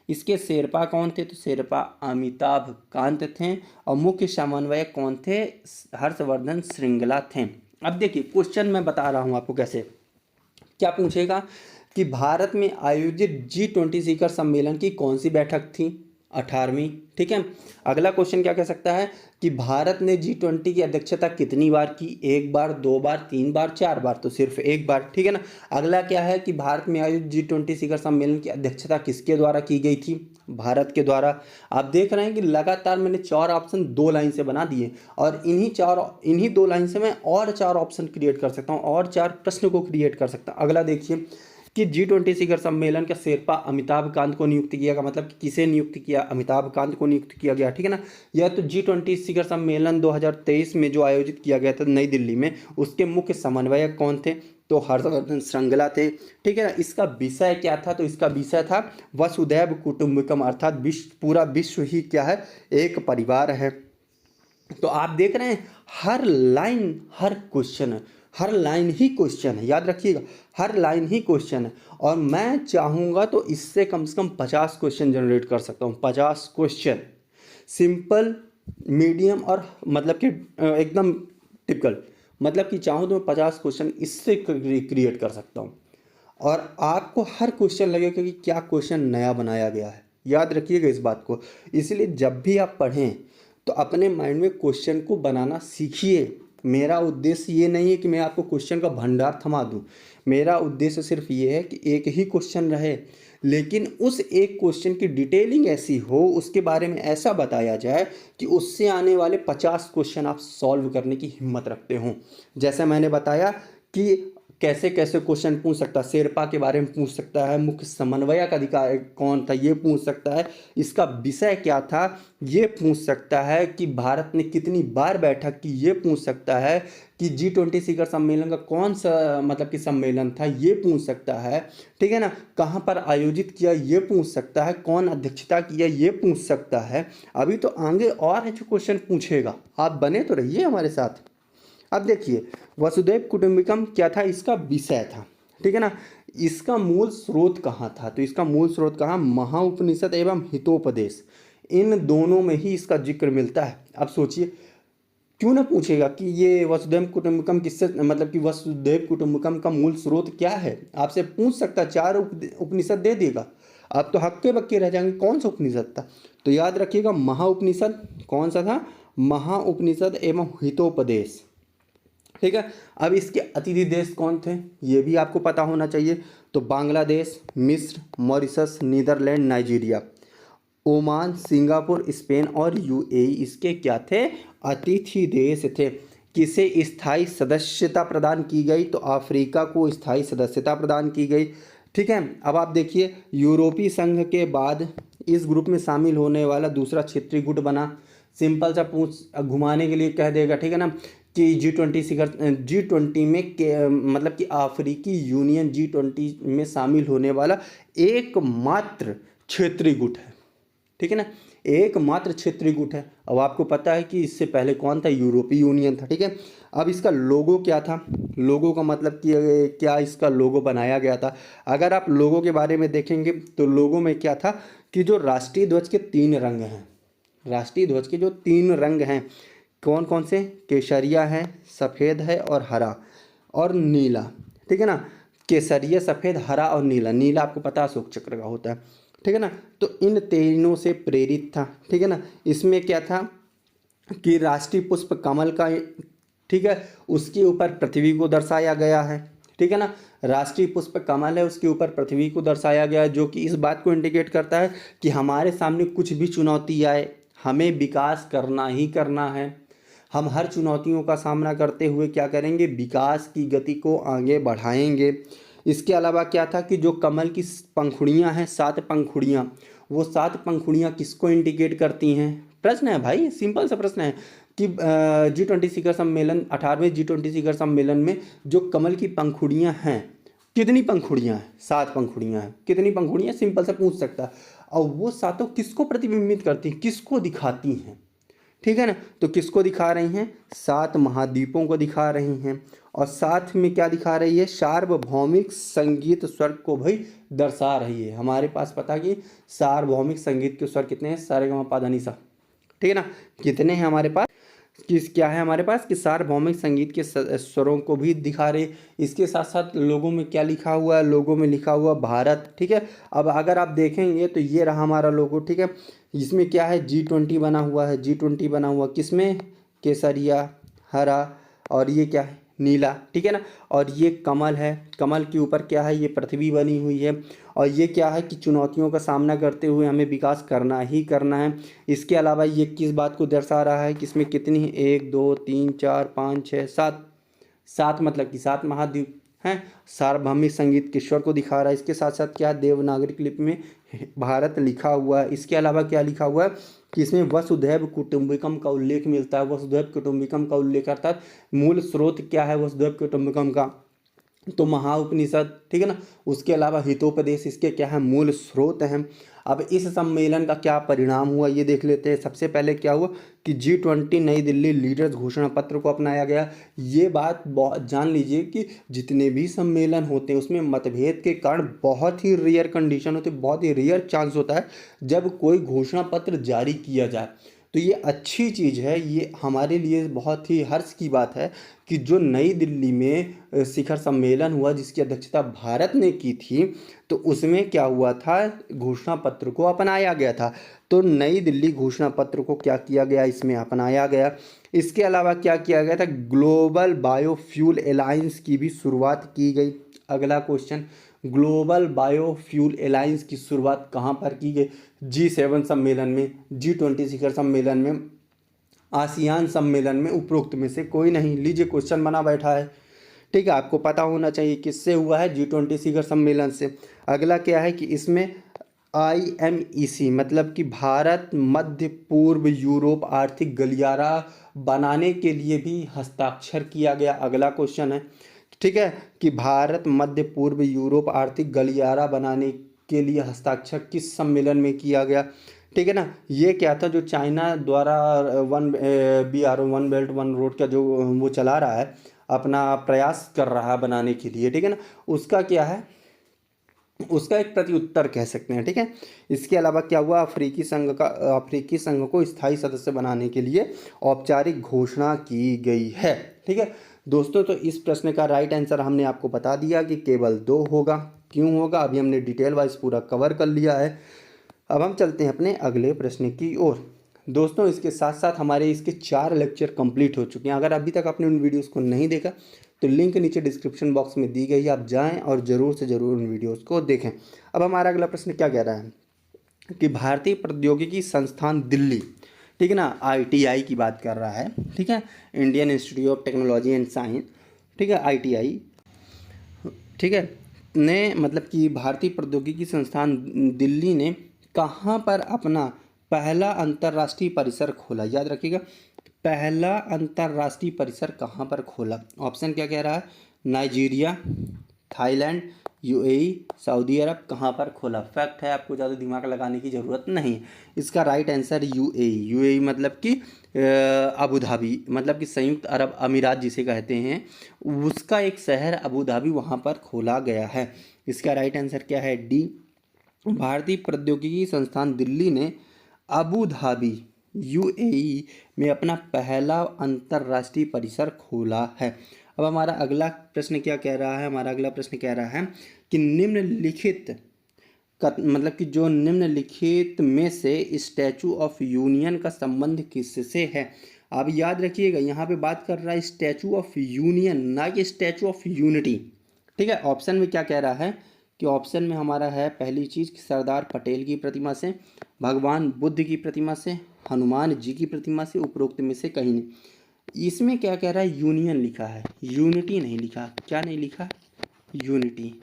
इसके शेरपा कौन थे, तो शेरपा अमिताभ कांत थे, और मुख्य समन्वयक कौन थे, हर्षवर्धन श्रृंगला थे। अब देखिए क्वेश्चन मैं बता रहा हूँ आपको कैसे, क्या पूछेगा कि भारत में आयोजित G20 शिखर सम्मेलन की कौन सी बैठक थी, 18वीं, ठीक है। अगला क्वेश्चन क्या कह सकता है कि भारत ने G20 की अध्यक्षता कितनी बार की, 1 बार, 2 बार, 3 बार, 4 बार, तो सिर्फ 1 बार, ठीक है ना। अगला क्या है कि भारत में आयोजित G20 शिखर सम्मेलन की अध्यक्षता किसके द्वारा की गई थी, भारत के द्वारा। आप देख रहे हैं कि लगातार मैंने 4 ऑप्शन 2 लाइन से बना दिए, और इन्हीं 2 लाइन से मैं और 4 ऑप्शन क्रिएट कर सकता हूँ, और 4 प्रश्न को क्रिएट कर सकता हूँ। अगला देखिए कि G20 शिखर सम्मेलन का शेरपा अमिताभ कांत को नियुक्त किया गया, मतलब किसे नियुक्त किया, अमिताभ कांत को नियुक्त किया गया, ठीक है ना। यह तो G20 शिखर सम्मेलन 2023 में जो आयोजित किया गया था नई दिल्ली में, उसके मुख्य समन्वयक कौन थे, तो हर्षवर्धन श्रृंगला थे, ठीक है ना। इसका विषय क्या था, तो इसका विषय था वसुधैव कुटुंबकम, अर्थात पूरा विश्व ही क्या है, एक परिवार है। तो आप देख रहे हैं हर लाइन हर क्वेश्चन है, हर लाइन ही क्वेश्चन है, याद रखिएगा, हर लाइन ही क्वेश्चन है। और मैं चाहूँगा तो इससे कम से कम 50 क्वेश्चन जनरेट कर सकता हूँ, 50 क्वेश्चन, सिंपल, मीडियम और मतलब कि एकदम टिपिकल, मतलब कि चाहूँ तो मैं 50 क्वेश्चन इससे क्रिएट कर सकता हूँ। और आपको हर क्वेश्चन लगेगा कि क्या क्वेश्चन नया बनाया गया है, याद रखिएगा इस बात को। इसलिए जब भी आप पढ़ें तो अपने माइंड में क्वेश्चन को बनाना सीखिए। मेरा उद्देश्य ये नहीं है कि मैं आपको क्वेश्चन का भंडार थमा दूं, मेरा उद्देश्य सिर्फ ये है कि एक ही क्वेश्चन रहे, लेकिन उस एक क्वेश्चन की डिटेलिंग ऐसी हो, उसके बारे में ऐसा बताया जाए कि उससे आने वाले 50 क्वेश्चन आप सॉल्व करने की हिम्मत रखते हों। जैसे मैंने बताया कि कैसे कैसे क्वेश्चन पूछ सकता है, शेरपा के बारे में पूछ सकता है, मुख्य समन्वयक अधिकारी कौन था ये पूछ सकता है, इसका विषय क्या था ये पूछ सकता है, कि भारत ने कितनी बार बैठक की ये पूछ सकता है, कि G20 शिखर सम्मेलन का कौन सा मतलब कि सम्मेलन था ये पूछ सकता है, ठीक है ना, कहाँ पर आयोजित किया ये पूछ सकता है, कौन अध्यक्षता किया ये पूछ सकता है। अभी तो आगे और है जो क्वेश्चन पूछेगा, आप बने तो रहिए हमारे साथ। अब देखिए वसुधैव कुटुंबकम क्या था, इसका विषय था, ठीक है ना। इसका मूल स्रोत कहाँ था, तो इसका मूल स्रोत कहाँ, महाउपनिषद एवं हितोपदेश, इन दोनों में ही इसका जिक्र मिलता है। अब सोचिए, क्यों ना पूछेगा कि ये वसुधैव कुटुंबकम किससे, मतलब कि वसुधैव कुटुंबकम का मूल स्रोत क्या है, आपसे पूछ सकता है, 4 उपनिषद दे देगा, आप तो हक्के बक्के रह जाएंगे कौन सा उपनिषद था। तो याद रखिएगा महाउपनिषद कौन सा था, महाउपनिषद एवं हितोपदेश, ठीक है। अब इसके अतिथि देश कौन थे ये भी आपको पता होना चाहिए, तो बांग्लादेश, मिस्र, Mauritius, Netherland, Nigeria, Oman, Singapore, Spain और यूएई इसके क्या थे, अतिथि देश थे। किसे स्थायी सदस्यता प्रदान की गई, तो अफ्रीका को स्थायी सदस्यता प्रदान की गई, ठीक है। अब आप देखिए यूरोपीय संघ के बाद इस ग्रुप में शामिल होने वाला दूसरा क्षेत्रीय गुट बना। सिंपल सा पूछ घुमाने के लिए कह देगा, ठीक है ना, कि G20 में मतलब कि अफ्रीकी यूनियन G20 में शामिल होने वाला एकमात्र क्षेत्रीय गुट है, ठीक है ना, एकमात्र क्षेत्रीय गुट है। अब आपको पता है कि इससे पहले कौन था, यूरोपीय यूनियन था, ठीक है। अब इसका लोगो क्या था, लोगो का मतलब कि क्या इसका लोगो बनाया गया था। अगर आप लोगो के बारे में देखेंगे तो लोगो में क्या था कि जो राष्ट्रीय ध्वज के 3 रंग हैं, राष्ट्रीय ध्वज के जो 3 रंग हैं कौन कौन से, केसरिया है, सफ़ेद है और हरा और नीला, ठीक है ना। केसरिया, सफ़ेद, हरा और नीला, नीला आपको पता है अशोक चक्र का होता है, ठीक है ना। तो इन तीनों से प्रेरित था, ठीक है ना। इसमें क्या था कि राष्ट्रीय पुष्प कमल का, ठीक है, उसके ऊपर पृथ्वी को दर्शाया गया है, ठीक है ना। राष्ट्रीय पुष्प कमल है, उसके ऊपर पृथ्वी को दर्शाया गया है, जो कि इस बात को इंडिकेट करता है कि हमारे सामने कुछ भी चुनौती आए, हमें विकास करना ही करना है। हम हर चुनौतियों का सामना करते हुए क्या करेंगे, विकास की गति को आगे बढ़ाएंगे। इसके अलावा क्या था कि जो कमल की पंखुड़ियाँ हैं, 7 पंखुड़ियाँ, वो 7 पंखुड़ियाँ किसको इंडिकेट करती हैं? प्रश्न है भाई, सिंपल सा प्रश्न है कि G20 शिखर सम्मेलन, 18वें G20 शिखर सम्मेलन में जो कमल की पंखुड़ियाँ हैं, कितनी पंखुड़ियाँ हैं? 7 पंखुड़ियाँ हैं। कितनी पंखुड़ियाँ, सिंपल सा पूछ सकता है। और वो सातों किसको प्रतिबिंबित करती हैं, किसको दिखाती हैं? ठीक है ना, तो किसको दिखा रही हैं? 7 महाद्वीपों को दिखा रही हैं। और साथ में क्या दिखा रही है? सार्वभौमिक संगीत स्वर को भी दर्शा रही है। हमारे पास पता कि सार्वभौमिक संगीत के स्वर कितने हैं? सा, ठीक है ना, कितने हैं हमारे पास? क्या है हमारे पास कि सार्वभौमिक संगीत के स्वरों को भी दिखा रहे। इसके साथ साथ लोगों में क्या लिखा हुआ है? लोगों में लिखा हुआ भारत। ठीक है, अब अगर आप देखेंगे तो ये रहा हमारा लोगो। ठीक है, इसमें क्या है? G20 बना हुआ है। G20 बना हुआ किसमें? केसरिया, हरा, और ये क्या है? नीला। ठीक है ना, और ये कमल है। कमल के ऊपर क्या है? ये पृथ्वी बनी हुई है। और ये क्या है कि चुनौतियों का सामना करते हुए हमें विकास करना ही करना है। इसके अलावा ये किस बात को दर्शा रहा है कि इसमें कितनी, 1 2 3 4 5 6 7, 7 मतलब कि 7 महाद्वीप हैं। सार्वभौमिक संगीत के स्वर को दिखा रहा है। इसके साथ साथ क्या, देवनागरी लिपि में भारत लिखा हुआ है। इसके अलावा क्या लिखा हुआ है कि इसमें वसुधैव कुटुंबकम का उल्लेख मिलता है। वसुधैव कुटुंबकम का उल्लेख, अर्थात मूल स्रोत क्या है वसुधैव कुटुंबकम का? तो महाउपनिषद। ठीक है ना, उसके अलावा हितोपदेश इसके क्या है? मूल स्रोत हैं। अब इस सम्मेलन का क्या परिणाम हुआ ये देख लेते हैं। सबसे पहले क्या हुआ कि G20 नई दिल्ली लीडर्स घोषणा पत्र को अपनाया गया। ये बात बहुत जान लीजिए कि जितने भी सम्मेलन होते हैं उसमें मतभेद के कारण बहुत ही रेयर कंडीशन होती है, बहुत ही रेयर चांस होता है जब कोई घोषणा पत्र जारी किया जाए। तो ये अच्छी चीज़ है, ये हमारे लिए बहुत ही हर्ष की बात है कि जो नई दिल्ली में शिखर सम्मेलन हुआ जिसकी अध्यक्षता भारत ने की थी, तो उसमें क्या हुआ था? घोषणा पत्र को अपनाया गया था। तो नई दिल्ली घोषणा पत्र को क्या किया गया? इसमें अपनाया गया। इसके अलावा क्या किया गया था? ग्लोबल बायोफ्यूल अलायंस की भी शुरुआत की गई। अगला क्वेश्चन, ग्लोबल बायोफ्यूल अलायंस की शुरुआत कहाँ पर की गई? G7 सम्मेलन में, G20 शिखर सम्मेलन में, आसियान सम्मेलन में, उपरोक्त में से कोई नहीं। लीजिए क्वेश्चन बना बैठा है। ठीक है, आपको पता होना चाहिए किससे हुआ है? G20 शिखर सम्मेलन से। अगला क्या है कि इसमें IMEC मतलब कि भारत मध्य पूर्व यूरोप आर्थिक गलियारा बनाने के लिए भी हस्ताक्षर किया गया। अगला क्वेश्चन है, ठीक है, कि भारत मध्य पूर्व यूरोप आर्थिक गलियारा बनाने के लिए हस्ताक्षर किस सम्मेलन में किया गया? ठीक है ना, ये क्या था? जो चाइना द्वारा BRO, one belt one road का जो वो चला रहा है, अपना प्रयास कर रहा है बनाने के लिए। ठीक है ना, उसका क्या है? उसका एक प्रत्युत्तर कह सकते हैं। ठीक है, इसके अलावा क्या हुआ? अफ्रीकी संघ को स्थायी सदस्य बनाने के लिए औपचारिक घोषणा की गई है। ठीक है दोस्तों, तो इस प्रश्न का राइट आंसर हमने आपको बता दिया कि केवल 2 होगा। क्यों होगा? अभी हमने डिटेल वाइज पूरा कवर कर लिया है। अब हम चलते हैं अपने अगले प्रश्न की ओर। दोस्तों, इसके साथ साथ हमारे इसके 4 लेक्चर कंप्लीट हो चुके हैं। अगर अभी तक आपने उन वीडियोस को नहीं देखा तो लिंक नीचे डिस्क्रिप्शन बॉक्स में दी गई है, आप जाएं और ज़रूर से ज़रूर उन वीडियोस को देखें। अब हमारा अगला प्रश्न क्या कह रहा है कि भारतीय प्रौद्योगिकी संस्थान दिल्ली, ठीक है ना, ITI की बात कर रहा है। ठीक है, Indian institute of technology and science, ठीक है, ITI, ठीक है, ने मतलब कि भारतीय प्रौद्योगिकी संस्थान दिल्ली ने कहाँ पर अपना पहला अंतर्राष्ट्रीय परिसर खोला? याद रखिएगा, पहला अंतर्राष्ट्रीय परिसर कहाँ पर खोला? ऑप्शन क्या कह रहा है? नाइजीरिया, थाईलैंड, UAE, सऊदी अरब। कहाँ पर खोला? फैक्ट है, आपको ज़्यादा दिमाग लगाने की ज़रूरत नहीं। इसका राइट आंसर UAE मतलब कि अबू धाबी, मतलब कि संयुक्त अरब अमीरात जिसे कहते हैं, उसका एक शहर अबू धाबी, वहाँ पर खोला गया है। इसका राइट आंसर क्या है? D। भारतीय प्रौद्योगिकी संस्थान दिल्ली ने अबू धाबी UAE में अपना पहला अंतर्राष्ट्रीय परिसर खोला है। अब हमारा अगला प्रश्न क्या कह रहा है? हमारा अगला प्रश्न कह रहा है कि निम्नलिखित मतलब कि जो निम्नलिखित में से स्टैचू ऑफ यूनियन का संबंध किससे है? आप याद रखिएगा, यहाँ पे बात कर रहा है स्टैचू ऑफ यूनियन, ना कि स्टैचू ऑफ यूनिटी। ठीक है, ऑप्शन में क्या कह रहा है कि ऑप्शन में हमारा है पहली चीज़ कि सरदार पटेल की प्रतिमा से, भगवान बुद्ध की प्रतिमा से, हनुमान जी की प्रतिमा से, उपरोक्त में से कहीं नहीं। इसमें क्या कह रहा है, यूनियन लिखा है, यूनिटी नहीं लिखा। क्या नहीं लिखा, यूनिटी।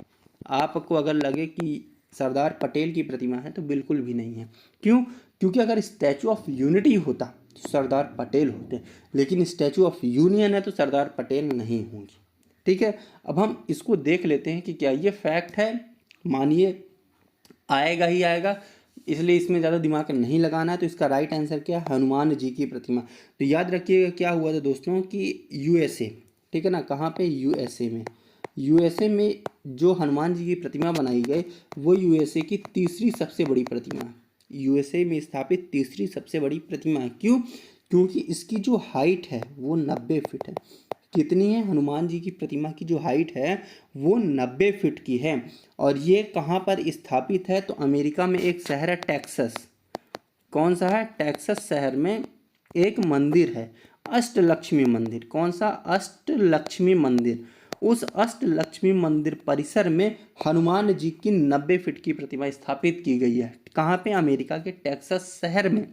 आपको अगर लगे कि सरदार पटेल की प्रतिमा है तो बिल्कुल भी नहीं है। क्यों? क्योंकि अगर स्टैचू ऑफ यूनिटी होता तो सरदार पटेल होते, लेकिन स्टैचू ऑफ यूनियन है तो सरदार पटेल नहीं होंगी। ठीक है, अब हम इसको देख लेते हैं कि क्या ये फैक्ट है। मानिए आएगा ही आएगा, इसलिए इसमें ज़्यादा दिमाग नहीं लगाना है। तो इसका राइट आंसर क्या है, हनुमान जी की प्रतिमा। तो याद रखिएगा क्या हुआ था दोस्तों कि यूएसए, ठीक है ना, कहाँ पे, यूएसए में। यूएसए में जो हनुमान जी की प्रतिमा बनाई गई वो यूएसए की तीसरी सबसे बड़ी प्रतिमा है। यूएसए में स्थापित तीसरी सबसे बड़ी प्रतिमा है। क्यों? क्योंकि इसकी जो हाइट है वो 90 फीट है। कितनी है? हनुमान जी की प्रतिमा की जो हाइट है वो 90 फीट की है। और ये कहाँ पर स्थापित है? तो अमेरिका में एक शहर है टेक्सास। कौन सा है? टेक्सास शहर में एक मंदिर है, अष्टलक्ष्मी मंदिर। कौन सा? अष्टलक्ष्मी मंदिर। उस अष्टलक्ष्मी मंदिर परिसर में हनुमान जी की 90 फीट की प्रतिमा स्थापित की गई है। कहाँ पे? अमेरिका के टेक्सास शहर में।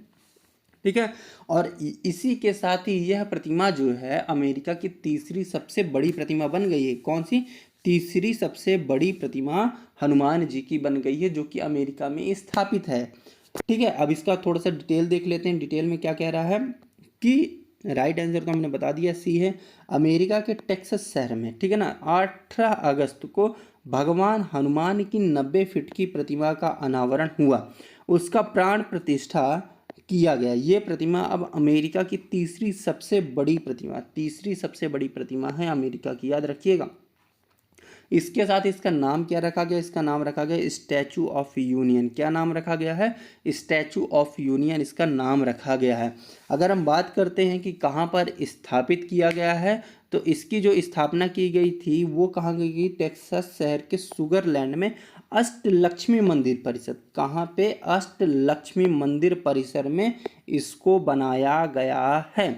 ठीक है, और इसी के साथ ही यह प्रतिमा जो है अमेरिका की तीसरी सबसे बड़ी प्रतिमा बन गई है। कौन सी? तीसरी सबसे बड़ी प्रतिमा हनुमान जी की बन गई है, जो कि अमेरिका में स्थापित है। ठीक है, अब इसका थोड़ा सा डिटेल देख लेते हैं। डिटेल में क्या कह रहा है कि राइट आंसर तो हमने बता दिया, सी है। अमेरिका के टेक्सास शहर में, ठीक है ना, 18 अगस्त को भगवान हनुमान की 90 फीट की प्रतिमा का अनावरण हुआ। उसका प्राण प्रतिष्ठा किया गया। ये प्रतिमा अब अमेरिका की तीसरी सबसे बड़ी प्रतिमा है अमेरिका की, याद रखिएगा। इसके साथ इसका नाम क्या रखा गया? इसका नाम रखा गया स्टैचू ऑफ यूनियन। क्या नाम रखा गया है? स्टैचू ऑफ यूनियन इसका नाम रखा गया है। अगर हम बात करते हैं कि कहाँ पर स्थापित किया गया है, तो इसकी जो स्थापना की गई थी वो कहाँ गई थी? टेक्सास शहर के सुगरलैंड में अष्टलक्ष्मी मंदिर परिसर। कहाँ पे? अष्टलक्ष्मी मंदिर परिसर में इसको बनाया गया है।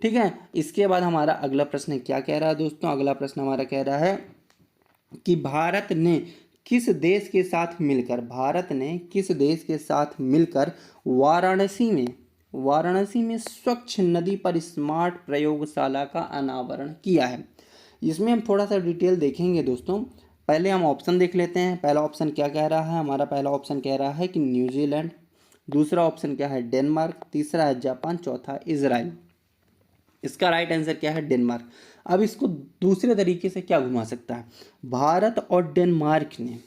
ठीक है, इसके बाद हमारा अगला प्रश्न क्या कह रहा है दोस्तों? अगला प्रश्न हमारा कह रहा है कि भारत ने किस देश के साथ मिलकर वाराणसी में स्वच्छ नदी पर स्मार्ट प्रयोगशाला का अनावरण किया है। इसमें हम थोड़ा सा डिटेल देखेंगे दोस्तों। पहले हम ऑप्शन देख लेते हैं। पहला ऑप्शन क्या कह रहा है? हमारा पहला ऑप्शन कह रहा है कि न्यूजीलैंड, दूसरा ऑप्शन क्या है? डेनमार्क, तीसरा है जापान, चौथा इजराइल। इसका राइट आंसर क्या है? डेनमार्क। अब इसको दूसरे तरीके से क्या घुमा सकता है? भारत और डेनमार्क ने,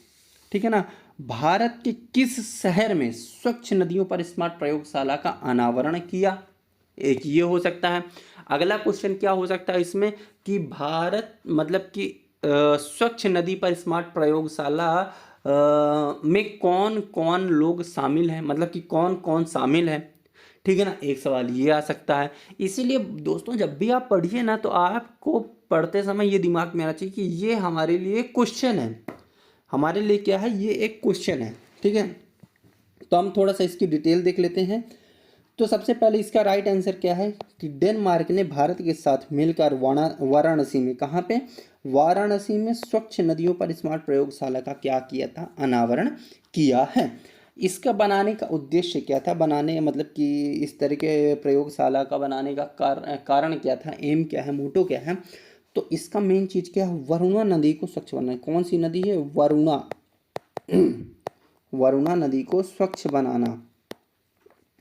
ठीक है ना, भारत के किस शहर में स्वच्छ नदियों पर स्मार्ट प्रयोगशाला का अनावरण किया? एक ये हो सकता है। अगला क्वेश्चन क्या हो सकता है इसमें कि भारत मतलब कि स्वच्छ नदी पर स्मार्ट प्रयोगशाला में कौन कौन लोग शामिल हैं, मतलब कि कौन कौन शामिल है। ठीक है ना, एक सवाल ये आ सकता है। इसीलिए दोस्तों जब भी आप पढ़िए ना तो आपको पढ़ते समय ये दिमाग में आना चाहिए कि ये हमारे लिए क्वेश्चन है। हमारे लिए क्या है? ये एक क्वेश्चन है। ठीक है, तो हम थोड़ा सा इसकी डिटेल देख लेते हैं। तो सबसे पहले इसका राइट आंसर क्या है कि डेनमार्क ने भारत के साथ मिलकर वाराणसी में, कहाँ पे? वाराणसी में स्वच्छ नदियों पर स्मार्ट प्रयोगशाला का क्या किया था? अनावरण किया है। इसका बनाने का उद्देश्य क्या था? बनाने मतलब कि इस तरह के प्रयोगशाला का बनाने का कारण क्या था? एम क्या है? मोटो क्या है? तो इसका मेन चीज़ क्या है? वरुणा नदी को स्वच्छ बनाना। कौन सी नदी है? वरुणा नदी को स्वच्छ बनाना।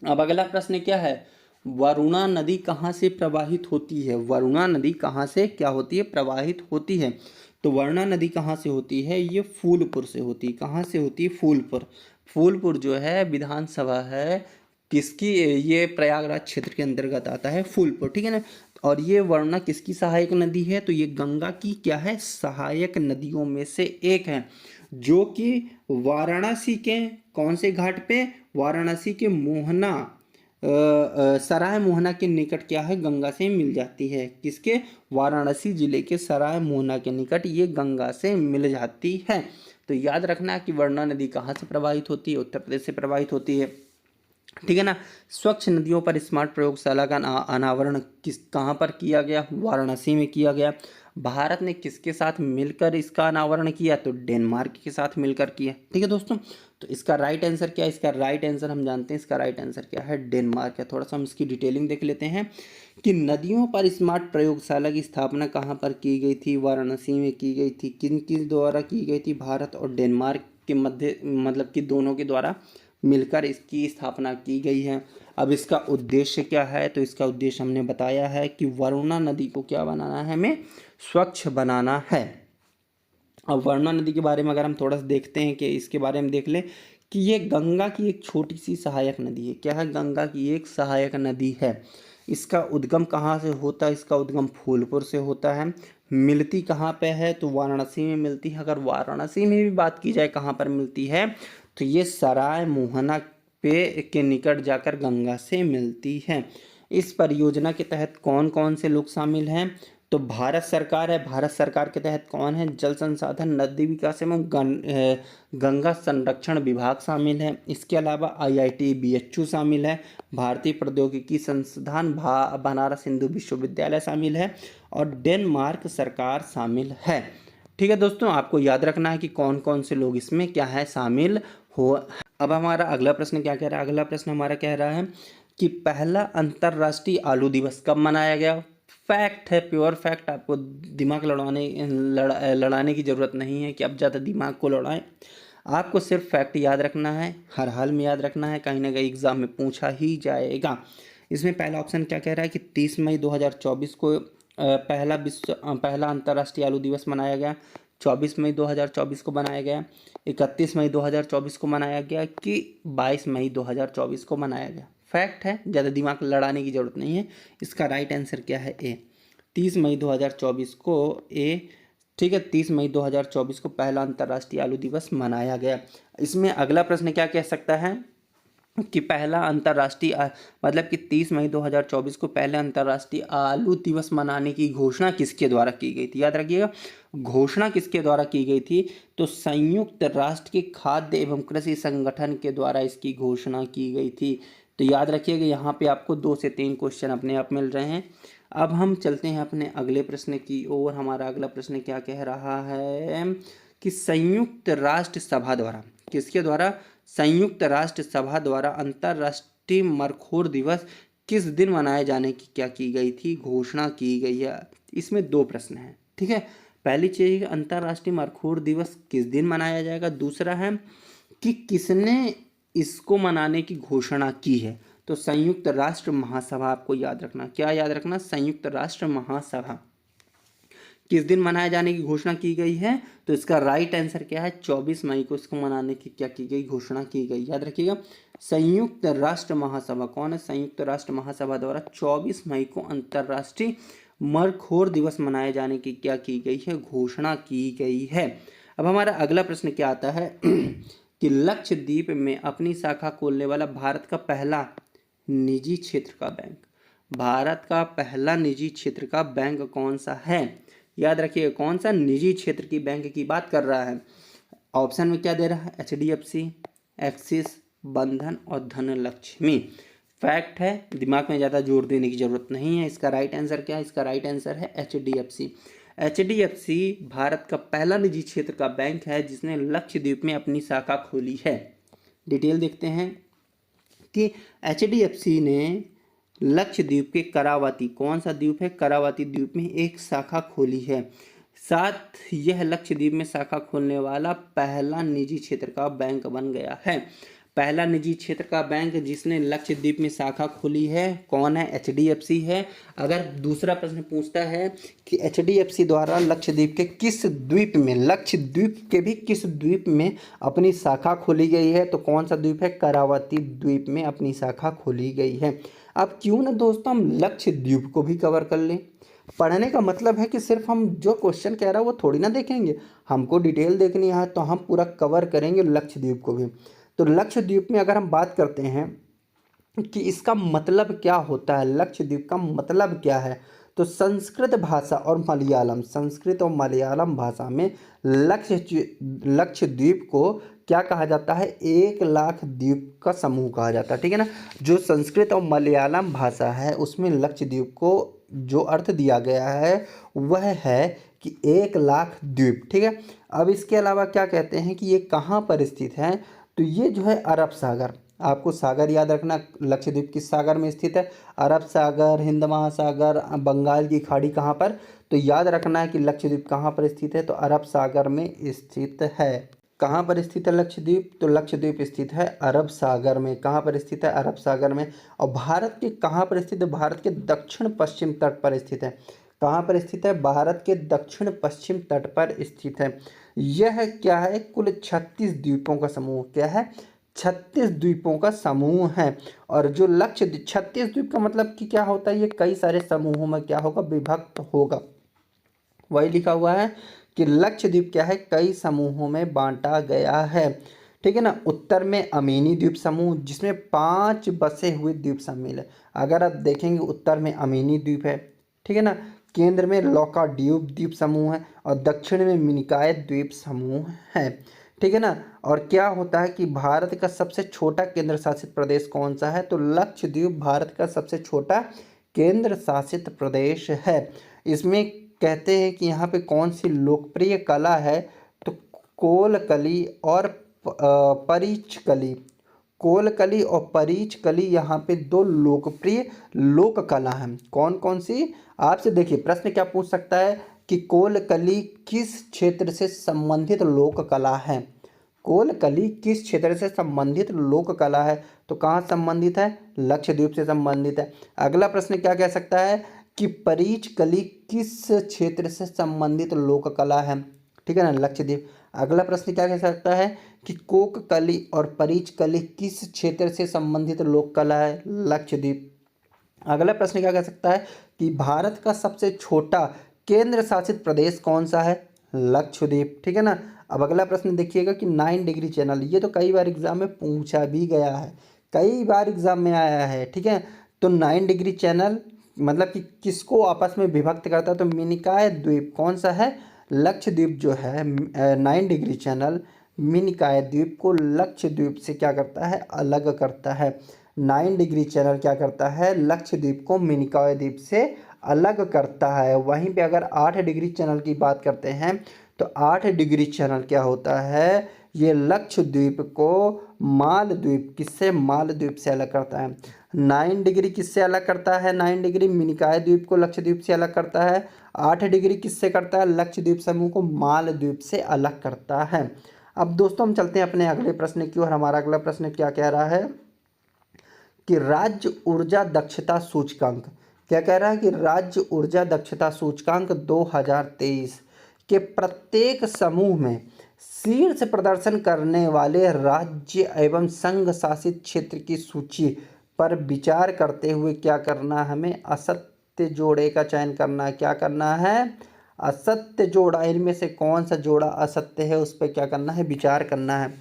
अब अगला प्रश्न क्या है? वरुणा नदी कहाँ से प्रवाहित होती है? वरुणा नदी कहाँ से क्या होती है? प्रवाहित होती है। तो वरुणा नदी कहाँ से होती है? ये फूलपुर से होती है। कहाँ से होती है? फूलपुर। फूलपुर जो है विधानसभा है किसकी? ये प्रयागराज क्षेत्र के अंतर्गत आता है फूलपुर। ठीक है ना, और ये वरुणा किसकी सहायक नदी है? तो ये गंगा की क्या है? सहायक नदियों में से एक है, जो कि वाराणसी के कौन से घाट पे? वाराणसी के मोहना सराय मोहना के निकट क्या है? गंगा से मिल जाती है। किसके? वाराणसी जिले के सराय मोहना के निकट ये गंगा से मिल जाती है। तो याद रखना कि वरुणा नदी कहाँ से प्रवाहित होती है? उत्तर प्रदेश से प्रवाहित होती है। ठीक है ना, स्वच्छ नदियों पर स्मार्ट प्रयोगशाला का अनावरण कहाँ पर किया गया? वाराणसी में किया गया। भारत ने किसके साथ मिलकर इसका अनावरण किया? तो डेनमार्क के साथ मिलकर किया। ठीक है दोस्तों, तो इसका राइट आंसर क्या है? इसका राइट आंसर हम जानते हैं, इसका राइट आंसर क्या है? डेनमार्क है। थोड़ा सा हम इसकी डिटेलिंग देख लेते हैं कि नदियों पर स्मार्ट प्रयोगशाला की स्थापना कहाँ पर की गई थी? वाराणसी में की गई थी। किन किन द्वारा की गई थी? भारत और डेनमार्क के मध्य, मतलब कि दोनों के द्वारा मिलकर इसकी स्थापना की गई है। अब इसका उद्देश्य क्या है? तो इसका उद्देश्य हमने बताया है कि वरुणा नदी को क्या बनाना है? हमें स्वच्छ बनाना है। अब वरुणा नदी के बारे में अगर हम थोड़ा सा देखते हैं कि इसके बारे में देख लें कि ये गंगा की एक छोटी सी सहायक नदी है। क्या है? गंगा की एक सहायक नदी है। इसका उद्गम कहाँ से होता है? इसका उद्गम फूलपुर से होता है। मिलती कहाँ पे है? तो वाराणसी में मिलती है। अगर वाराणसी में भी बात की जाए कहाँ पर मिलती है, तो ये सराय मोहना पे के निकट जाकर गंगा से मिलती है। इस परियोजना के तहत कौन कौन से लोग शामिल हैं? तो भारत सरकार है। भारत सरकार के तहत कौन है? जल संसाधन, नदी विकास एवं गंगा संरक्षण विभाग शामिल है। इसके अलावा IIT BHU शामिल है। भारतीय प्रौद्योगिकी संस्थान बनारस हिंदू विश्वविद्यालय शामिल है और डेनमार्क सरकार शामिल है। ठीक है दोस्तों, आपको याद रखना है कि कौन कौन से लोग इसमें क्या है शामिल हो। अब हमारा अगला प्रश्न क्या कह रहा है? अगला प्रश्न हमारा कह रहा है कि पहला अंतर्राष्ट्रीय आलू दिवस कब मनाया गया? फैक्ट है, प्योर फैक्ट। आपको दिमाग लड़ाने की ज़रूरत नहीं है कि आप ज़्यादा दिमाग को लड़ाएं। आपको सिर्फ फैक्ट याद रखना है, हर हाल में याद रखना है, कहीं ना कहीं एग्जाम में पूछा ही जाएगा। इसमें पहला ऑप्शन क्या कह रहा है कि 30 मई 2024 को पहला अंतर्राष्ट्रीय आलू दिवस मनाया गया। 24 मई 2024 को मनाया गया। 31 मई 2024 को मनाया गया कि 22 मई 2024 को मनाया गया। फैक्ट है, ज़्यादा दिमाग लड़ाने की ज़रूरत नहीं है। इसका राइट आंसर क्या है? ए, 30 मई 2024 को ए। ठीक है, 30 मई 2024 को पहला अंतर्राष्ट्रीय आलू दिवस मनाया गया। इसमें अगला प्रश्न क्या कह सकता है कि पहला अंतर्राष्ट्रीय मतलब कि 30 मई 2024 को पहले अंतर्राष्ट्रीय आलू दिवस मनाने की घोषणा किसके द्वारा की गई थी? याद रखिएगा, घोषणा किसके द्वारा की गई थी? तो संयुक्त राष्ट्र के खाद्य एवं कृषि संगठन के द्वारा इसकी घोषणा की गई थी। तो याद रखिएगा, यहाँ पे आपको 2 से 3 क्वेश्चन अपने आप मिल रहे हैं। अब हम चलते हैं अपने अगले प्रश्न की ओर। हमारा अगला प्रश्न क्या कह रहा है कि संयुक्त राष्ट्र सभा द्वारा, किसके द्वारा? संयुक्त राष्ट्र सभा द्वारा अंतर्राष्ट्रीय मरखोर दिवस किस दिन मनाए जाने की क्या की गई थी? घोषणा की गई है। इसमें 2 प्रश्न हैं। ठीक है, पहली चीज अंतर्राष्ट्रीय मरखोर दिवस किस दिन मनाया जाएगा। दूसरा है कि किसने इसको मनाने की घोषणा की है। तो संयुक्त राष्ट्र महासभा आपको याद रखना। क्या याद रखना? संयुक्त राष्ट्र महासभा किस दिन मनाए जाने की घोषणा की गई है? तो इसका राइट आंसर क्या है? 24 मई को इसको मनाने की क्या की गई? घोषणा की गई। याद रखिएगा, संयुक्त राष्ट्र महासभा कौन है? संयुक्त राष्ट्र महासभा द्वारा 24 मई को अंतर्राष्ट्रीय मरखोर दिवस मनाए जाने की क्या की गई है? घोषणा की गई है। अब हमारा अगला प्रश्न क्या आता है कि लक्षद्वीप में अपनी शाखा खोलने वाला भारत का पहला निजी क्षेत्र का बैंक, भारत का पहला निजी क्षेत्र का बैंक कौन सा है? याद रखिए, कौन सा निजी क्षेत्र की बैंक की बात कर रहा है? ऑप्शन में क्या दे रहा है? HDFC, एक्सिस, बंधन और धनलक्ष्मी। फैक्ट है, दिमाग में ज़्यादा जोर देने की जरूरत नहीं है। इसका राइट आंसर क्या है? इसका राइट आंसर है HDFC। HDFC भारत का पहला निजी क्षेत्र का बैंक है जिसने लक्षद्वीप में अपनी शाखा खोली है। डिटेल देखते हैं कि HDFC ने लक्षद्वीप के करावती, कौन सा द्वीप है? करावती द्वीप में एक शाखा खोली है। साथ यह लक्षद्वीप में शाखा खोलने वाला पहला निजी क्षेत्र का बैंक बन गया है। पहला निजी क्षेत्र का बैंक जिसने लक्षद्वीप में शाखा खोली है कौन है? HDFC है। अगर दूसरा प्रश्न पूछता है कि HDFC द्वारा लक्षद्वीप के किस द्वीप में, लक्षद्वीप के भी किस द्वीप में अपनी शाखा खोली गई है, तो कौन सा द्वीप है? करावती द्वीप में अपनी शाखा खोली गई है। अब क्यों ना दोस्तों हम लक्षद्वीप को भी कवर कर लें। पढ़ने का मतलब है कि सिर्फ हम जो क्वेश्चन कह रहा है वो थोड़ी ना देखेंगे, हमको डिटेल देखनी है, तो हम पूरा कवर करेंगे लक्षद्वीप को भी। तो लक्षद्वीप में अगर हम बात करते हैं कि इसका मतलब क्या होता है, लक्षद्वीप का मतलब क्या है, तो संस्कृत भाषा और मलयालम, संस्कृत और मलयालम भाषा में लक्षद्वीप को क्या कहा जाता है? 1 लाख द्वीप का समूह कहा जाता है। ठीक है ना। जो संस्कृत और मलयालम भाषा है उसमें लक्षद्वीप को जो अर्थ दिया गया है वह है कि 1 लाख द्वीप, ठीक है। अब इसके अलावा क्या कहते हैं कि ये कहाँ पर स्थित है, तो ये जो है अरब सागर, आपको सागर याद रखना, लक्षद्वीप किस सागर में स्थित है, अरब सागर, हिंद महासागर, बंगाल की खाड़ी कहाँ पर, तो याद रखना है कि लक्षद्वीप कहाँ पर स्थित है, तो अरब सागर में स्थित है। कहाँ पर स्थित है लक्षद्वीप, तो लक्षद्वीप स्थित है अरब सागर में। कहाँ पर स्थित है, अरब सागर में। और भारत के कहाँ पर स्थित है, भारत के दक्षिण पश्चिम तट पर स्थित है। कहाँ पर स्थित है, भारत के दक्षिण पश्चिम तट पर स्थित है। यह क्या है, कुल 36 द्वीपों का समूह, क्या है, 36 द्वीपों का समूह है। और जो लक्ष्य 36 द्वीप का मतलब कि क्या होता है, ये कई सारे समूहों में क्या होगा, विभक्त होगा। वही लिखा हुआ है कि लक्षद्वीप क्या है, कई समूहों में बांटा गया है, ठीक है ना। उत्तर में अमीनी द्वीप समूह, जिसमें 5 बसे हुए द्वीप शामिल है। अगर आप देखेंगे उत्तर में अमीनी द्वीप है, ठीक है ना, केंद्र में लौकाड्यूब द्वीप समूह है और दक्षिण में मिनिकॉय द्वीप समूह है, ठीक है ना। और क्या होता है कि भारत का सबसे छोटा केंद्र शासित प्रदेश कौन सा है, तो लक्षद्वीप भारत का सबसे छोटा केंद्र शासित प्रदेश है। इसमें कहते हैं कि यहाँ पे कौन सी लोकप्रिय कला है, तो कोलकली और परीचकली। कोलकली और परीचकली यहाँ पे 2 लोकप्रिय लोक कला हैं। कौन कौन सी, आपसे देखिए प्रश्न क्या पूछ सकता है कि कोलकली किस क्षेत्र से संबंधित लोक कला है। कोलकली किस क्षेत्र से संबंधित लोक कला है, तो कहाँ संबंधित है, लक्षद्वीप से संबंधित है। अगला प्रश्न क्या कह सकता है कि परीचकली किस क्षेत्र से संबंधित लोक कला है, ठीक है ना, लक्षद्वीप। अगला प्रश्न क्या कह सकता है कि कोककली और परीचकली किस क्षेत्र से संबंधित लोक कला है, लक्षद्वीप। अगला प्रश्न क्या कह सकता है कि भारत का सबसे छोटा केंद्र शासित प्रदेश कौन सा है, लक्षद्वीप, ठीक है ना। अब अगला प्रश्न देखिएगा कि 9 डिग्री चैनल, ये तो कई बार एग्जाम में पूछा भी गया है, कई बार एग्जाम में आया है, ठीक है। तो 9 डिग्री चैनल मतलब कि किसको आपस में विभक्त करता है, तो मिनिकॉय द्वीप कौन सा है, लक्षद्वीप जो है 9 डिग्री चैनल मिनिकॉय द्वीप को लक्षद्वीप से क्या करता है, अलग करता है। 9 डिग्री चैनल क्या करता है, लक्षद्वीप को मिनिकॉय द्वीप से अलग करता है। वहीं पे अगर 8 डिग्री चैनल की बात करते हैं, तो 8 डिग्री चैनल क्या होता है, ये लक्षद्वीप को मालद्वीप, किससे, मालद्वीप से अलग करता है। 9 डिग्री किससे अलग करता है, 9 डिग्री मिनिकॉय द्वीप को लक्षद्वीप से अलग करता है। 8 डिग्री किससे करता है, लक्षद्वीप समूह को मालद्वीप से अलग करता है। अब दोस्तों हम चलते हैं अपने अगले प्रश्न की ओर। हमारा अगला प्रश्न क्या कह रहा है कि राज्य ऊर्जा दक्षता सूचकांक, क्या कह रहा है कि राज्य ऊर्जा दक्षता सूचकांक 2023 के प्रत्येक समूह में शीर्ष प्रदर्शन करने वाले राज्य एवं संघ शासित क्षेत्र की सूची पर विचार करते हुए क्या करना, हमें असत्य जोड़े का चयन करना है। क्या करना है, असत्य जोड़ा, इनमें से कौन सा जोड़ा असत्य है उस पर क्या करना है, विचार करना है।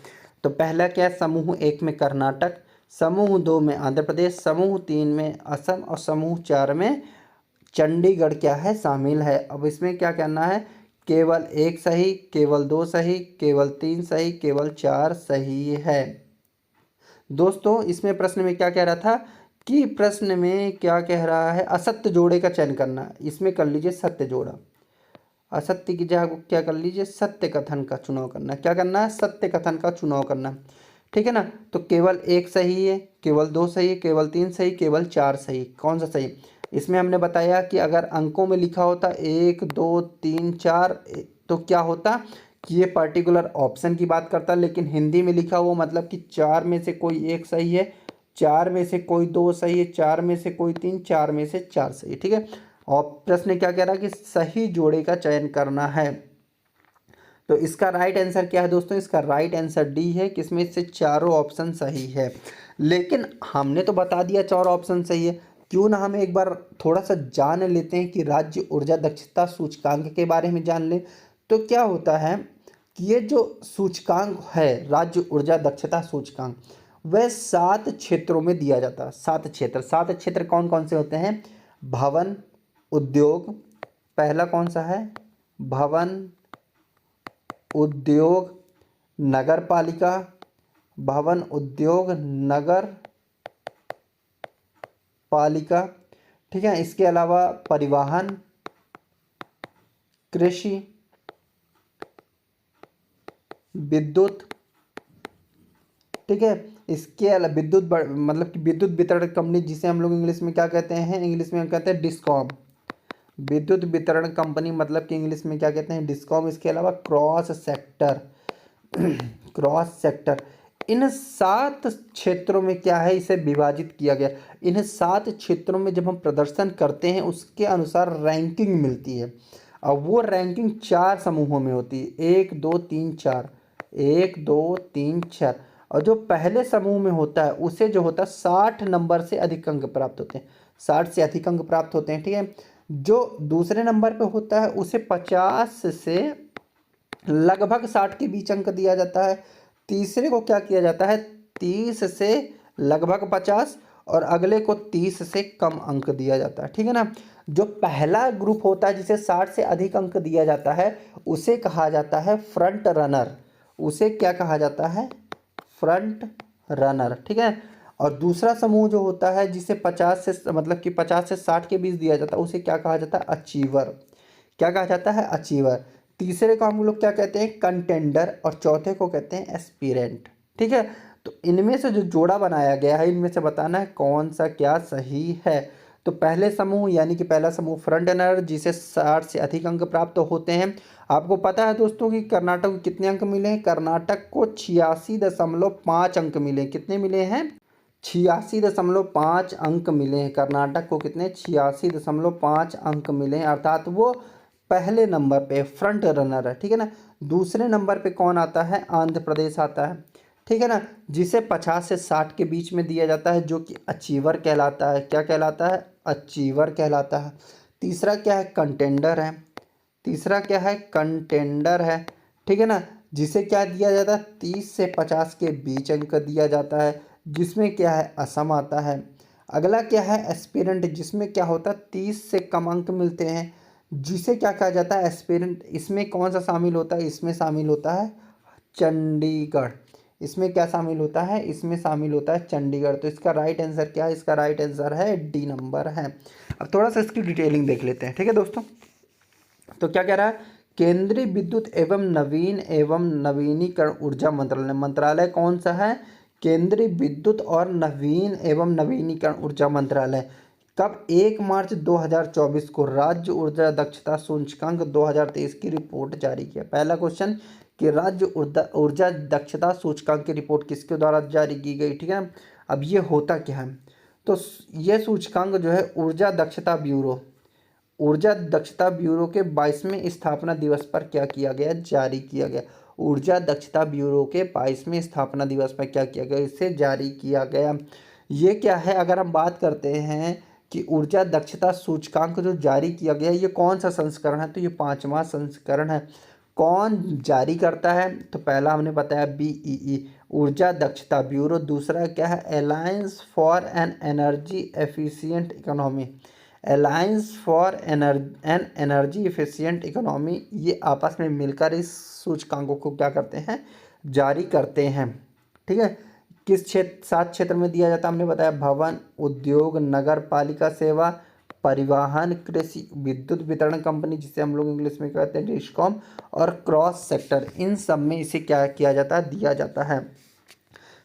तो पहला क्या है, समूह 1 में कर्नाटक, समूह 2 में आंध्र प्रदेश, समूह 3 में असम और समूह 4 में चंडीगढ़ क्या है, शामिल है। अब इसमें क्या करना है, केवल 1 सही, केवल 2 सही, केवल 3 सही, केवल 4 सही है। दोस्तों इसमें प्रश्न में क्या कह रहा था कि प्रश्न में क्या कह रहा है, असत्य जोड़े का चयन करना। इसमें कर लीजिए सत्य जोड़ा, असत्य की जगह को क्या कर लीजिए, सत्य कथन का चुनाव करना। क्या करना है, सत्य कथन का चुनाव करना, ठीक है ना। तो केवल 1 सही है, केवल 2 सही है, केवल 3 सही, केवल 4 सही, कौन सा सही। इसमें हमने बताया कि अगर अंकों में लिखा होता 1 2 3 4 तो क्या होता कि ये पर्टिकुलर ऑप्शन की बात करता, लेकिन हिंदी में लिखा हुआ मतलब कि 4 में से कोई 1 सही है, 4 में से कोई 2 सही है, 4 में से कोई 3, 4 में से 4 सही, ठीक है। और प्रश्न क्या कह रहा है कि सही जोड़े का चयन करना है। तो इसका राइट आंसर क्या है दोस्तों, इसका राइट आंसर डी है, किसमें से चारों ऑप्शन सही है। लेकिन हमने तो बता दिया 4 ऑप्शन सही है, क्यों ना हम एक बार थोड़ा सा जान लेते हैं कि राज्य ऊर्जा दक्षता सूचकांक के बारे में जान लें। तो क्या होता है कि ये जो सूचकांक है, राज्य ऊर्जा दक्षता सूचकांक, वह 7 क्षेत्रों में दिया जाता है। 7 क्षेत्र कौन कौन से होते हैं, भवन, उद्योग, पहला कौन सा है, भवन, उद्योग, नगर पालिका, भवन, उद्योग, नगर पालिका, ठीक है। इसके अलावा परिवहन, कृषि, विद्युत, ठीक है। इसके अलावा मतलब कि विद्युत वितरण कंपनी, जिसे हम लोग इंग्लिश में क्या कहते हैं, इंग्लिश में हम कहते हैं डिस्कॉम। विद्युत वितरण कंपनी मतलब कि इंग्लिश में क्या कहते हैं, डिस्कॉम। इसके अलावा क्रॉस सेक्टर, क्रॉस सेक्टर, इन 7 क्षेत्रों में क्या है, इसे विभाजित किया गया। इन 7 क्षेत्रों में जब हम प्रदर्शन करते हैं उसके अनुसार रैंकिंग मिलती है। अब वो रैंकिंग 4 समूहों में होती है, 1 2 3 4, 1 2 3 4। और जो पहले समूह में होता है उसे जो होता है 60 नंबर से अधिक अंक प्राप्त होते हैं, 60 से अधिक अंक प्राप्त होते हैं, ठीक है। जो दूसरे नंबर पे होता है उसे 50 से लगभग 60 के बीच अंक दिया जाता है। तीसरे को क्या किया जाता है, 30 से लगभग 50, और अगले को 30 से कम अंक दिया जाता है, ठीक है ना। जो पहला ग्रुप होता है जिसे 60 से अधिक अंक दिया जाता है उसे कहा जाता है फ्रंट रनर, उसे क्या कहा जाता है, फ्रंट रनर, ठीक है। और दूसरा समूह जो होता है जिसे 50 से मतलब कि 50 से 60 के बीच दिया जाता है उसे क्या कहा जाता है, अचीवर, क्या कहा जाता है, अचीवर। तीसरे को हम लोग क्या कहते हैं, कंटेंडर, और चौथे को कहते हैं एस्पिरेंट, ठीक है। तो इनमें से जो जोड़ा बनाया गया है इनमें से बताना है कौन सा क्या सही है। तो पहले समूह यानी कि पहला समूह फ्रंट रनर जिसे 60 से अधिक अंक प्राप्त होते हैं। आपको पता है दोस्तों कि कर्नाटक को कितने अंक मिले हैं, कर्नाटक को 86.5 अंक मिले। कितने मिले हैं, 86.5 अंक मिले हैं कर्नाटक को, कितने, 86.5 अंक मिले हैं, अर्थात वो पहले नंबर पे फ्रंट रनर है, ठीक है ना। दूसरे नंबर पे कौन आता है, आंध्र प्रदेश आता है, ठीक है ना, जिसे 50 से 60 के बीच में दिया जाता है, जो कि अचीवर कहलाता है। क्या कहलाता है, अचीवर कहलाता है। तीसरा क्या है, कंटेंडर है, तीसरा क्या है, कंटेंडर है, ठीक है ना, जिसे क्या दिया जाता है, 30 से 50 के बीच अंक दिया जाता है, जिसमें क्या है, असम आता है। अगला क्या है, एस्पिरेंट, जिसमें क्या होता है 30 से कम अंक मिलते हैं, जिसे क्या कहा जाता है, एस्पिरेंट। इसमें कौन सा शामिल होता है, इसमें शामिल होता है चंडीगढ़। इसमें क्या शामिल होता है, इसमें शामिल होता है चंडीगढ़। तो इसका राइट आंसर क्या है, इसका राइट आंसर है डी नंबर है। अब थोड़ा सा इसकी डिटेलिंग देख लेते हैं, ठीक है दोस्तों। तो क्या कह रहा है, केंद्रीय विद्युत एवं नवीन एवं नवीनीकरण ऊर्जा मंत्रालय, मंत्रालय कौन सा है, केंद्रीय विद्युत और नवीन एवं नवीनीकरण ऊर्जा मंत्रालय। कब, 1 मार्च 2024 को राज्य ऊर्जा दक्षता सूचकांक 2023 की रिपोर्ट जारी किया। पहला क्वेश्चन कि राज्य ऊर्जा दक्षता सूचकांक की रिपोर्ट किसके द्वारा जारी की गई, ठीक है। अब ये होता क्या है, तो ये सूचकांक जो है ऊर्जा दक्षता ब्यूरो, ऊर्जा दक्षता ब्यूरो के 22वें स्थापना दिवस पर क्या किया गया, जारी किया गया। ऊर्जा दक्षता ब्यूरो के 22वें स्थापना दिवस पर क्या किया गया, इसे जारी किया गया। ये क्या है, अगर हम बात करते हैं कि ऊर्जा दक्षता सूचकांक जो जारी किया गया ये कौन सा संस्करण है, तो ये 5वां संस्करण है। कौन जारी करता है, तो पहला हमने बताया बीईई, ऊर्जा दक्षता ब्यूरो। दूसरा क्या है, alliance for an energy efficient economy, alliance for an energy efficient economy. ये आपस में मिलकर इस सूचकांकों को क्या करते हैं, जारी करते हैं, ठीक है। किस क्षेत्र, 7 क्षेत्र में दिया जाता है, हमने बताया भवन, उद्योग, नगर पालिका सेवा, परिवहन, कृषि, विद्युत वितरण कंपनी जिसे हम लोग इंग्लिश में कहते हैं डिस्कॉम, और क्रॉस सेक्टर। इन सब में इसे क्या किया जाता है, दिया जाता है।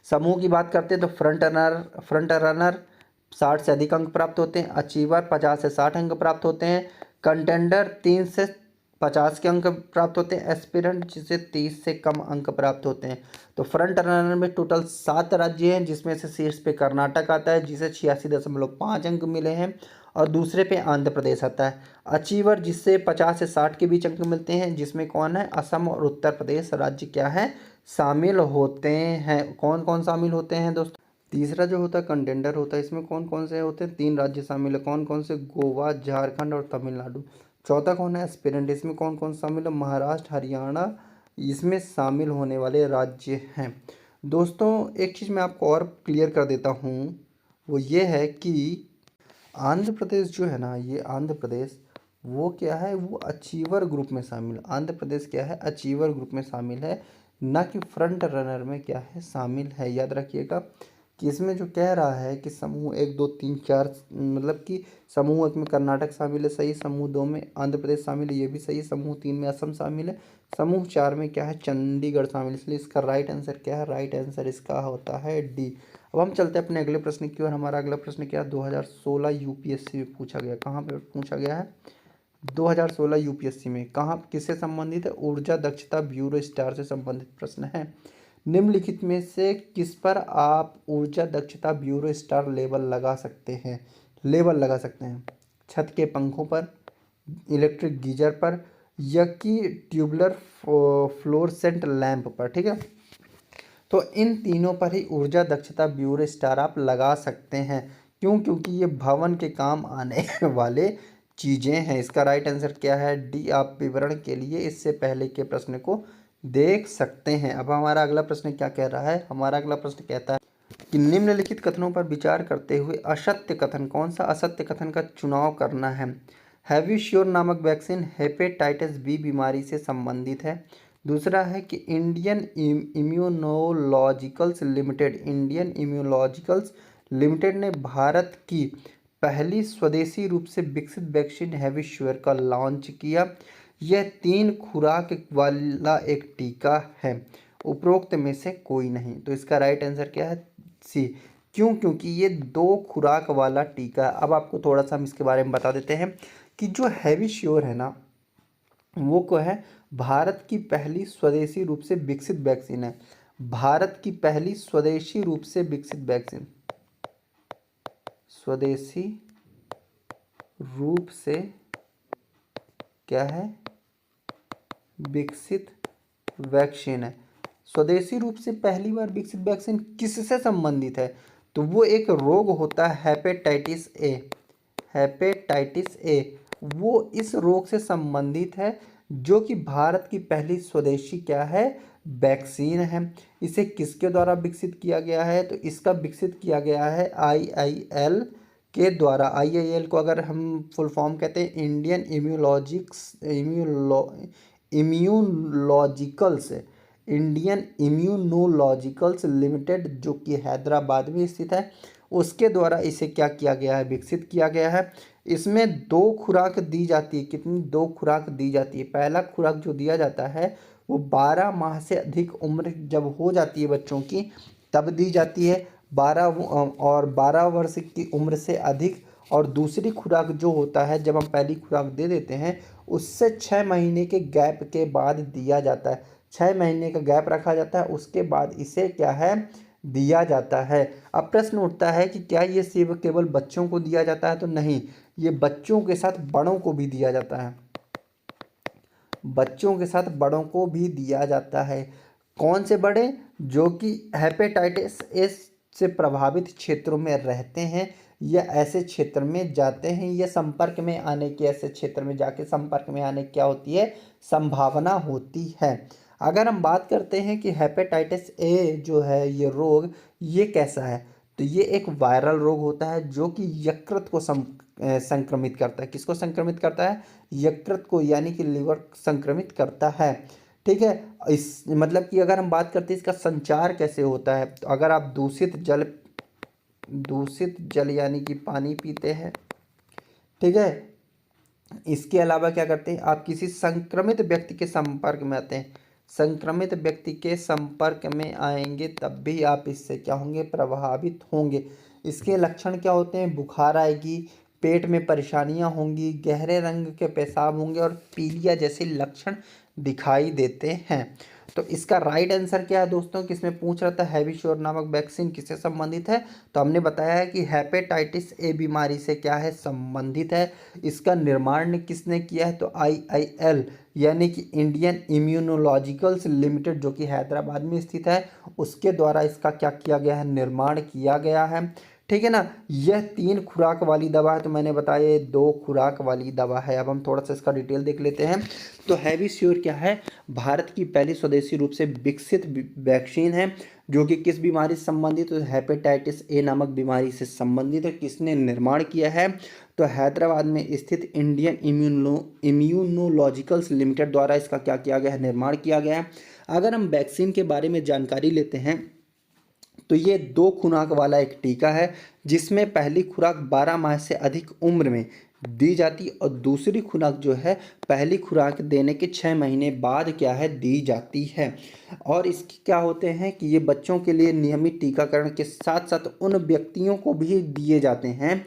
समूह की बात करते हैं तो फ्रंट रनर 60 से अधिक अंक प्राप्त होते हैं, अचीवर 50 से 60 अंक प्राप्त होते हैं, कंटेंडर 3 से 50 के अंक प्राप्त होते हैं, एस्पिरेंट जिसे 30 से कम अंक प्राप्त होते हैं। तो फ्रंट रनर में टोटल 7 राज्य हैं, जिसमें से शीर्ष पे कर्नाटक आता है जिसे 86.5 अंक मिले हैं, और दूसरे पे आंध्र प्रदेश आता है। अचीवर जिससे 50 से 60 के बीच अंक मिलते हैं, जिसमें कौन है, असम और उत्तर प्रदेश राज्य क्या है, शामिल होते हैं। कौन कौन शामिल होते हैं दोस्तों, तीसरा जो होता है कंटेंडर होता है, इसमें कौन कौन से होते हैं, 3 राज्य शामिल है, कौन कौन से, गोवा, झारखंड और तमिलनाडु। चौथा कौन है, एस्पिरेंट, इसमें कौन कौन शामिल है, महाराष्ट्र, हरियाणा, इसमें शामिल होने वाले राज्य हैं। दोस्तों एक चीज़ मैं आपको और क्लियर कर देता हूँ, वो ये है कि आंध्र प्रदेश जो है ना, ये आंध्र प्रदेश वो क्या है, वो अचीवर ग्रुप में शामिल, आंध्र प्रदेश क्या है, अचीवर ग्रुप में शामिल है, ना कि फ्रंट रनर में क्या है, शामिल है। याद रखिएगा कि इसमें जो कह रहा है कि समूह 1 2 3 4, मतलब कि समूह 1 में कर्नाटक शामिल है, सही। समूह 2 में आंध्र प्रदेश शामिल है, ये भी सही। समूह 3 में असम शामिल है। समूह 4 में क्या है, चंडीगढ़ शामिल है। इसलिए इसका राइट आंसर क्या है, राइट आंसर इसका होता है डी। अब हम चलते हैं अपने अगले प्रश्न की ओर। हमारा अगला प्रश्न क्या है, 2016 यूपीएससी में पूछा गया। कहाँ पे पूछा गया है, 2016 यूपीएससी में। कहाँ, किससे संबंधित है, ऊर्जा दक्षता ब्यूरो स्टार से संबंधित प्रश्न है। निम्नलिखित में से किस पर आप ऊर्जा दक्षता ब्यूरो स्टार लेबल लगा सकते हैं, लेबल लगा सकते हैं। छत के पंखों पर, इलेक्ट्रिक गीजर पर, या कि ट्यूबलर फ्लोरसेंट लैंप पर। ठीक है, तो इन तीनों पर ही ऊर्जा दक्षता ब्यूरो स्टार आप लगा सकते हैं। क्यों, क्योंकि ये भवन के काम आने वाले चीज़ें हैं। इसका राइट आंसर क्या है, डी। आप विवरण के लिए इससे पहले के प्रश्न को देख सकते हैं। अब हमारा अगला प्रश्न क्या कह रहा है, हमारा अगला प्रश्न कहता है कि निम्नलिखित कथनों पर विचार करते हुए असत्य कथन, कौन सा असत्य कथन का चुनाव करना है। हैविश्योर नामक वैक्सीन हेपेटाइटिस बी बीमारी से संबंधित है। दूसरा है कि Indian Immunologicals limited, Indian Immunologicals limited ने भारत की पहली स्वदेशी रूप से विकसित वैक्सीन हैविश्योर का लॉन्च किया। यह 3 खुराक वाला एक टीका है, उपरोक्त में से कोई नहीं। तो इसका राइट आंसर क्या है, सी। क्यों, क्योंकि ये 2 खुराक वाला टीका है। अब आपको थोड़ा सा हम इसके बारे में बता देते हैं कि जो हैविश्योर है ना, वो को है भारत की पहली स्वदेशी रूप से विकसित वैक्सीन है। भारत की पहली स्वदेशी रूप से विकसित वैक्सीन, स्वदेशी रूप से क्या है, विकसित वैक्सीन है। स्वदेशी रूप से पहली बार विकसित वैक्सीन किससे संबंधित है, तो वो एक रोग होता है हेपेटाइटिस ए। हेपेटाइटिस ए वो इस रोग से संबंधित है, जो कि भारत की पहली स्वदेशी क्या है, वैक्सीन है। इसे किसके द्वारा विकसित किया गया है, तो इसका विकसित किया गया है आईआईएल के द्वारा। आईआईएल को अगर हम फुल फॉर्म कहते हैं Indian Immunologicals, Indian Immunologicals limited, जो कि हैदराबाद में स्थित है, उसके द्वारा इसे क्या किया गया है, विकसित किया गया है। इसमें 2 खुराक दी जाती है। कितनी, 2 खुराक दी जाती है। पहला खुराक जो दिया जाता है वो 12 माह से अधिक उम्र जब हो जाती है बच्चों की, तब दी जाती है। 12 वर्ष की उम्र से अधिक। और दूसरी खुराक जो होता है, जब हम पहली खुराक दे देते हैं, उससे 6 महीने के गैप के बाद दिया जाता है। 6 महीने का गैप रखा जाता है, उसके बाद इसे क्या है, दिया जाता है। अब प्रश्न उठता है कि क्या ये सिर्फ केवल बच्चों को दिया जाता है, तो नहीं, ये बच्चों के साथ बड़ों को भी दिया जाता है। बच्चों के साथ बड़ों को भी दिया जाता है। कौन से बड़े, जो कि हेपेटाइटिस ए से प्रभावित क्षेत्रों में रहते हैं, या ऐसे क्षेत्र में जाते हैं, या संपर्क में आने के, ऐसे क्षेत्र में जाके संपर्क में आने की क्या होती है, संभावना होती है। अगर हम बात करते हैं कि हेपेटाइटिस ए जो है ये रोग, ये कैसा है, तो ये एक वायरल रोग होता है, जो कि यकृत को संक्रमित करता है। किसको संक्रमित करता है, यकृत को, यानी कि लिवर संक्रमित करता है। ठीक है, इस मतलब कि अगर हम बात करते हैं इसका संचार कैसे होता है, तो अगर आप दूषित जल यानी कि पानी पीते हैं, ठीक है, इसके अलावा क्या करते हैं, आप किसी संक्रमित व्यक्ति के संपर्क में आते हैं, संक्रमित व्यक्ति के संपर्क में आएंगे, तब भी आप इससे क्या होंगे, प्रभावित होंगे। इसके लक्षण क्या होते हैं, बुखार आएगी, पेट में परेशानियां होंगी, गहरे रंग के पेशाब होंगे, और पीलिया जैसे लक्षण दिखाई देते हैं। तो इसका राइट आंसर क्या है दोस्तों, किसमें पूछ रहा था, हैविश्योर नामक वैक्सीन किससे संबंधित है, तो हमने बताया है कि हेपेटाइटिस ए बीमारी से क्या है, संबंधित है। इसका निर्माण किसने किया है, तो आईआईएल यानी कि इंडियन इम्यूनोलॉजिकल्स लिमिटेड, जो कि हैदराबाद में स्थित है, उसके द्वारा इसका क्या किया गया है, निर्माण किया गया है। ठीक है ना, यह 3 खुराक वाली दवा है, तो मैंने बताया ये 2 खुराक वाली दवा है। अब हम थोड़ा सा इसका डिटेल देख लेते हैं। तो हैविश्योर क्या है, भारत की पहली स्वदेशी रूप से विकसित वैक्सीन है, जो कि किस बीमारी से संबंधित है, हेपेटाइटिस ए नामक बीमारी से संबंधित है। किसने निर्माण किया है, तो हैदराबाद में स्थित इंडियन इम्यूनोलॉजिकल्स लिमिटेड द्वारा इसका क्या किया गया है, निर्माण किया गया है। अगर हम वैक्सीन के बारे में जानकारी लेते हैं, तो ये 2 खुराक वाला एक टीका है, जिसमें पहली खुराक 12 माह से अधिक उम्र में दी जाती और दूसरी खुराक जो है पहली खुराक देने के 6 महीने बाद क्या है दी जाती है। और इसके क्या होते हैं कि ये बच्चों के लिए नियमित टीकाकरण के साथ साथ उन व्यक्तियों को भी दिए जाते हैं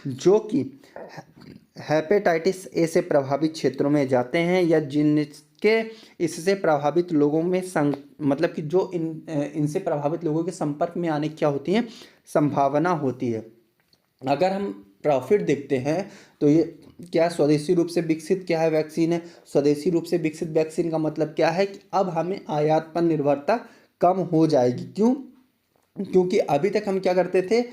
जो कि हेपेटाइटिस ए से प्रभावित क्षेत्रों में जाते हैं या जिनके इससे प्रभावित लोगों में मतलब कि जो इनसे प्रभावित लोगों के संपर्क में आने की क्या होती है संभावना होती है। अगर हम प्रॉफिट देखते हैं तो ये क्या स्वदेशी रूप से विकसित क्या है वैक्सीन है। स्वदेशी रूप से विकसित वैक्सीन का मतलब क्या है कि अब हमें आयात पर निर्भरता कम हो जाएगी। क्यों? क्योंकि अभी तक हम क्या करते थे,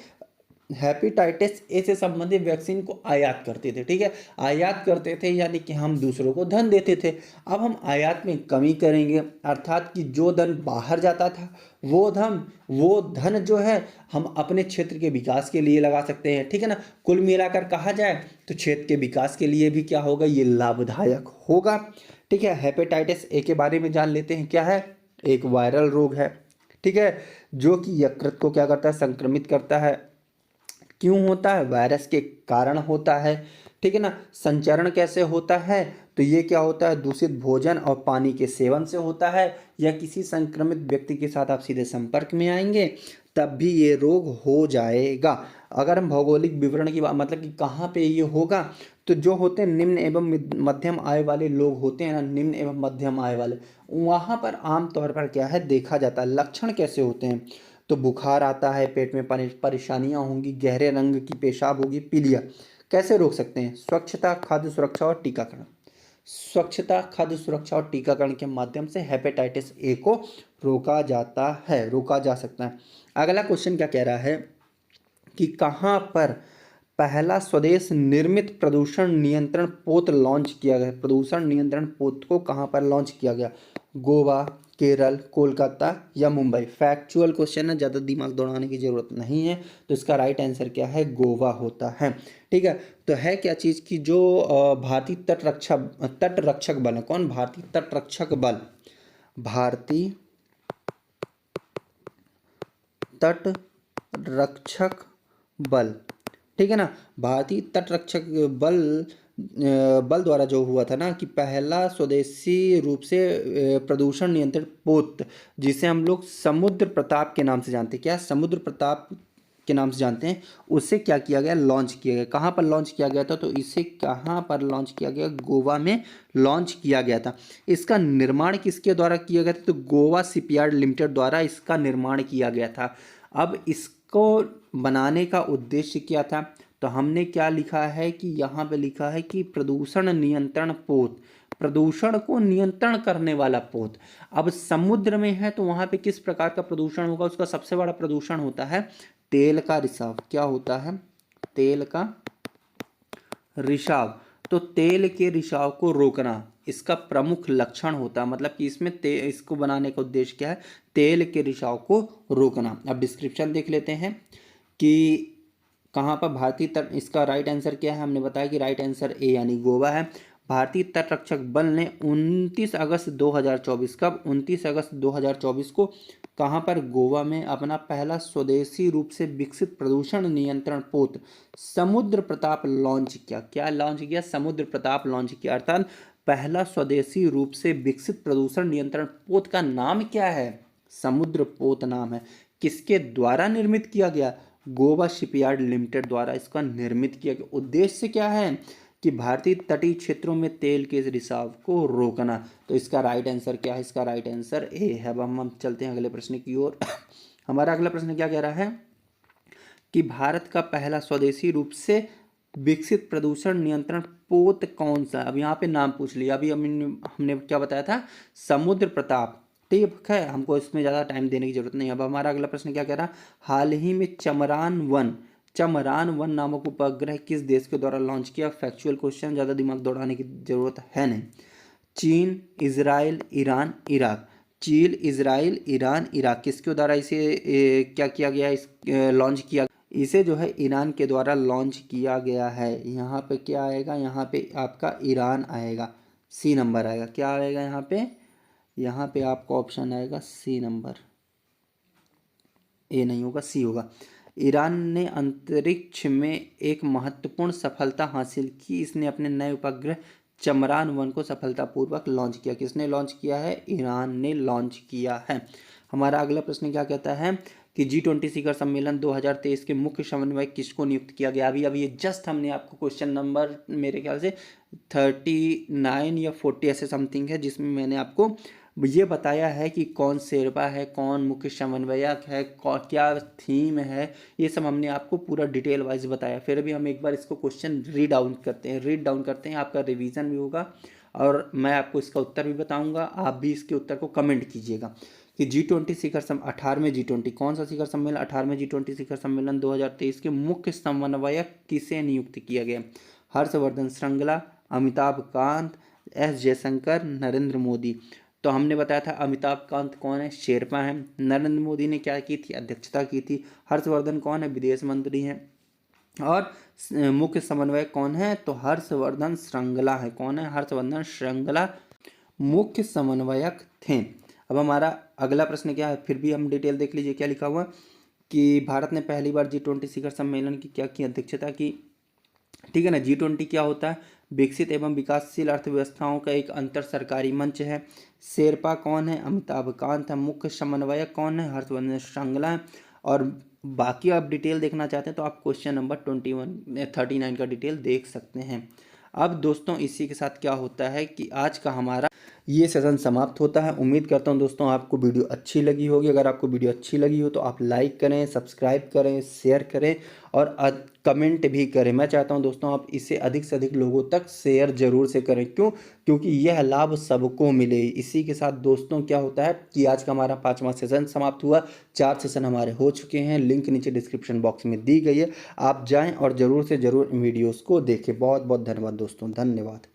हेपेटाइटिस ए से संबंधित वैक्सीन को आयात करते थे। ठीक है, आयात करते थे यानी कि हम दूसरों को धन देते थे। अब हम आयात में कमी करेंगे, अर्थात कि जो धन बाहर जाता था वो धन जो है हम अपने क्षेत्र के विकास के लिए लगा सकते हैं। ठीक है ना, कुल मिलाकर कहा जाए तो क्षेत्र के विकास के लिए भी क्या होगा, ये लाभदायक होगा। ठीक है, हेपेटाइटिस ए के बारे में जान लेते हैं। क्या है? एक वायरल रोग है। ठीक है, जो कि यकृत को क्या करता है, संक्रमित करता है। क्यों होता है? वायरस के कारण होता है। ठीक है ना, संचरण कैसे होता है? तो ये क्या होता है, दूषित भोजन और पानी के सेवन से होता है, या किसी संक्रमित व्यक्ति के साथ आप सीधे संपर्क में आएंगे तब भी ये रोग हो जाएगा। अगर हम भौगोलिक विवरण की बात मतलब कि कहाँ पे ये होगा, तो जो होते हैं निम्न एवं मध्यम आय वाले लोग होते हैं ना, निम्न एवं मध्यम आय वाले, वहाँ पर आमतौर पर क्या है देखा जाता है। लक्षण कैसे होते हैं? तो बुखार आता है, पेट में परेशानियां होंगी, गहरे रंग की पेशाब होगी, पीलिया। कैसे रोक सकते हैं? स्वच्छता, खाद्य सुरक्षा और टीकाकरण। स्वच्छता, खाद्य सुरक्षा और टीकाकरण के माध्यम से हेपेटाइटिस ए को रोका जा सकता है। अगला क्वेश्चन क्या कह रहा है कि कहाँ पर पहला स्वदेश निर्मित प्रदूषण नियंत्रण पोत लॉन्च किया गया? प्रदूषण नियंत्रण पोत को कहाँ पर लॉन्च किया गया? गोवा, केरल, कोलकाता या मुंबई? फैक्चुअल क्वेश्चन है, ज़्यादा दिमाग दौड़ाने की जरूरत नहीं है। तो इसका राइट आंसर क्या है? गोवा होता है। ठीक है, तो है क्या चीज़ की जो भारतीय तट रक्षक बल है। कौन? भारतीय तट रक्षक बल। भारतीय तट रक्षक बल। ठीक है ना, भारतीय तट रक्षक बल द्वारा जो हुआ था ना कि पहला स्वदेशी रूप से प्रदूषण नियंत्रण पोत, जिसे हम लोग समुद्र प्रताप के नाम से जानते हैं। क्या? समुद्र प्रताप के नाम से जानते हैं। उससे क्या किया गया? लॉन्च किया गया। कहाँ पर लॉन्च किया गया था? तो इसे कहाँ पर लॉन्च किया गया? गोवा में लॉन्च किया गया था। इसका निर्माण किसके द्वारा किया गया था? तो गोवा शिपयार्ड लिमिटेड द्वारा इसका निर्माण किया गया था। अब इसको बनाने का उद्देश्य क्या था? तो हमने क्या लिखा है कि यहाँ पे लिखा है कि प्रदूषण नियंत्रण पोत, प्रदूषण को नियंत्रण करने वाला पोत। अब समुद्र में है तो वहाँ पे किस प्रकार का प्रदूषण होगा? उसका सबसे बड़ा प्रदूषण होता है तेल का रिसाव। क्या होता है? तेल का रिसाव। तो तेल के रिसाव को रोकना इसका प्रमुख लक्षण होता है। मतलब कि इसमें इसको बनाने का उद्देश्य क्या है? तेल के रिसाव को रोकना। अब डिस्क्रिप्शन देख लेते हैं कि कहाँ पर भारतीय तट, इसका राइट आंसर क्या है? हमने बताया कि राइट आंसर ए यानी गोवा है। भारतीय तट रक्षक बल ने 29 अगस्त 2024 कब? 29 अगस्त 2024 को कहाँ पर? गोवा में अपना पहला स्वदेशी रूप से विकसित प्रदूषण नियंत्रण पोत समुद्र प्रताप लॉन्च किया। क्या लॉन्च किया? समुद्र प्रताप लॉन्च किया। अर्थात पहला स्वदेशी रूप से विकसित प्रदूषण नियंत्रण पोत का नाम क्या है? समुद्र पोत नाम है। किसके द्वारा निर्मित किया गया? गोवा शिपयार्ड लिमिटेड द्वारा इसका निर्मित किया गया। उद्देश्य क्या है? कि भारतीय तटीय क्षेत्रों में तेल के रिसाव को रोकना। तो इसका राइट आंसर क्या है? इसका राइट आंसर ए है। अब हम चलते हैं अगले प्रश्न की ओर। हमारा अगला प्रश्न क्या कह रहा है कि भारत का पहला स्वदेशी रूप से विकसित प्रदूषण नियंत्रण पोत कौन सा? अब यहाँ पे नाम पूछ लिया। अभी हमने क्या बताया था? समुद्र प्रताप। ठीक है, हमको इसमें ज़्यादा टाइम देने की जरूरत नहीं। अब हमारा अगला प्रश्न क्या कह रहा है? हाल ही में चमरान वन नामक उपग्रह किस देश के द्वारा लॉन्च किया? फैक्चुअल क्वेश्चन, ज़्यादा दिमाग दौड़ाने की जरूरत है नहीं। चीन, इजराइल, ईरान, इराक। चीन, इजराइल, ईरान, इराक किसके द्वारा इसे क्या किया गया? इस लॉन्च किया। इसे जो है ईरान के द्वारा लॉन्च किया गया है। यहाँ पे क्या आएगा? यहाँ पे आपका ईरान आएगा, सी नंबर आएगा। क्या आएगा यहाँ पे? यहाँ पे आपका ऑप्शन आएगा सी नंबर। ए नहीं होगा, सी होगा। ईरान ने अंतरिक्ष में एक महत्वपूर्ण सफलता हासिल की, इसने अपने नए उपग्रह चंद्रयान-1 को सफलतापूर्वक लॉन्च किया। किसने लॉन्च किया है? ईरान ने लॉन्च किया है। हमारा अगला प्रश्न क्या कहता है कि G20 शिखर सम्मेलन 2023 के मुख्य समन्वयक किसको नियुक्त किया गया? अभी अभी ये जस्ट हमने आपको क्वेश्चन नंबर मेरे ख्याल से 39 या 40 ऐसे समथिंग है, जिसमें मैंने आपको ये बताया है कि कौन शेरपा है, कौन मुख्य समन्वयक है, क्या थीम है, ये सब हमने आपको पूरा डिटेल वाइज बताया। फिर भी हम एक बार इसको क्वेश्चन रीड डाउन करते हैं, आपका रिवीजन भी होगा और मैं आपको इसका उत्तर भी बताऊंगा। आप भी इसके उत्तर को कमेंट कीजिएगा कि G20 शिखर 18वें G20 कौन सा शिखर सम्मेलन? 18वें G20 शिखर सम्मेलन 2023 के मुख्य समन्वयक किसे नियुक्त किया गया? हर्षवर्धन श्रृंगला, अमिताभ कांत, एस जयशंकर, नरेंद्र मोदी। तो हमने बताया था अमिताभ कांत कौन है? शेरपा है। नरेंद्र मोदी ने क्या की थी? अध्यक्षता की थी। हर्षवर्धन कौन है? विदेश मंत्री हैं। और मुख्य समन्वयक कौन है? तो हर्षवर्धन श्रृंगला है। कौन है? हर्षवर्धन श्रृंगला मुख्य समन्वयक थे। अब हमारा अगला प्रश्न क्या है? फिर भी हम डिटेल देख लीजिए क्या लिखा हुआ कि भारत ने पहली बार G20 शिखर सम्मेलन की क्या की अध्यक्षता की। ठीक है ना। G20 क्या होता है? विकसित एवं विकासशील अर्थव्यवस्थाओं का एक अंतर सरकारी मंच है। शेरपा कौन है? अमिताभ कांत है। मुख्य समन्वयक कौन है? हर्षवर्धन श्रृंगला है। और बाकी आप डिटेल देखना चाहते हैं तो आप क्वेश्चन नंबर 39 का डिटेल देख सकते हैं। अब दोस्तों इसी के साथ क्या होता है कि आज का हमारा ये सेशन समाप्त होता है। उम्मीद करता हूँ दोस्तों आपको वीडियो अच्छी लगी होगी। अगर आपको वीडियो अच्छी लगी हो तो आप लाइक करें, सब्सक्राइब करें, शेयर करें और कमेंट भी करें। मैं चाहता हूं दोस्तों आप इसे अधिक से अधिक लोगों तक शेयर जरूर से करें। क्यों? क्योंकि यह लाभ सबको मिले। इसी के साथ दोस्तों क्या होता है कि आज का हमारा 5वां सेशन समाप्त हुआ। 4 सेशन हमारे हो चुके हैं। लिंक नीचे डिस्क्रिप्शन बॉक्स में दी गई है, आप जाएं और ज़रूर से ज़रूर वीडियोज़ को देखें। बहुत बहुत धन्यवाद दोस्तों, धन्यवाद।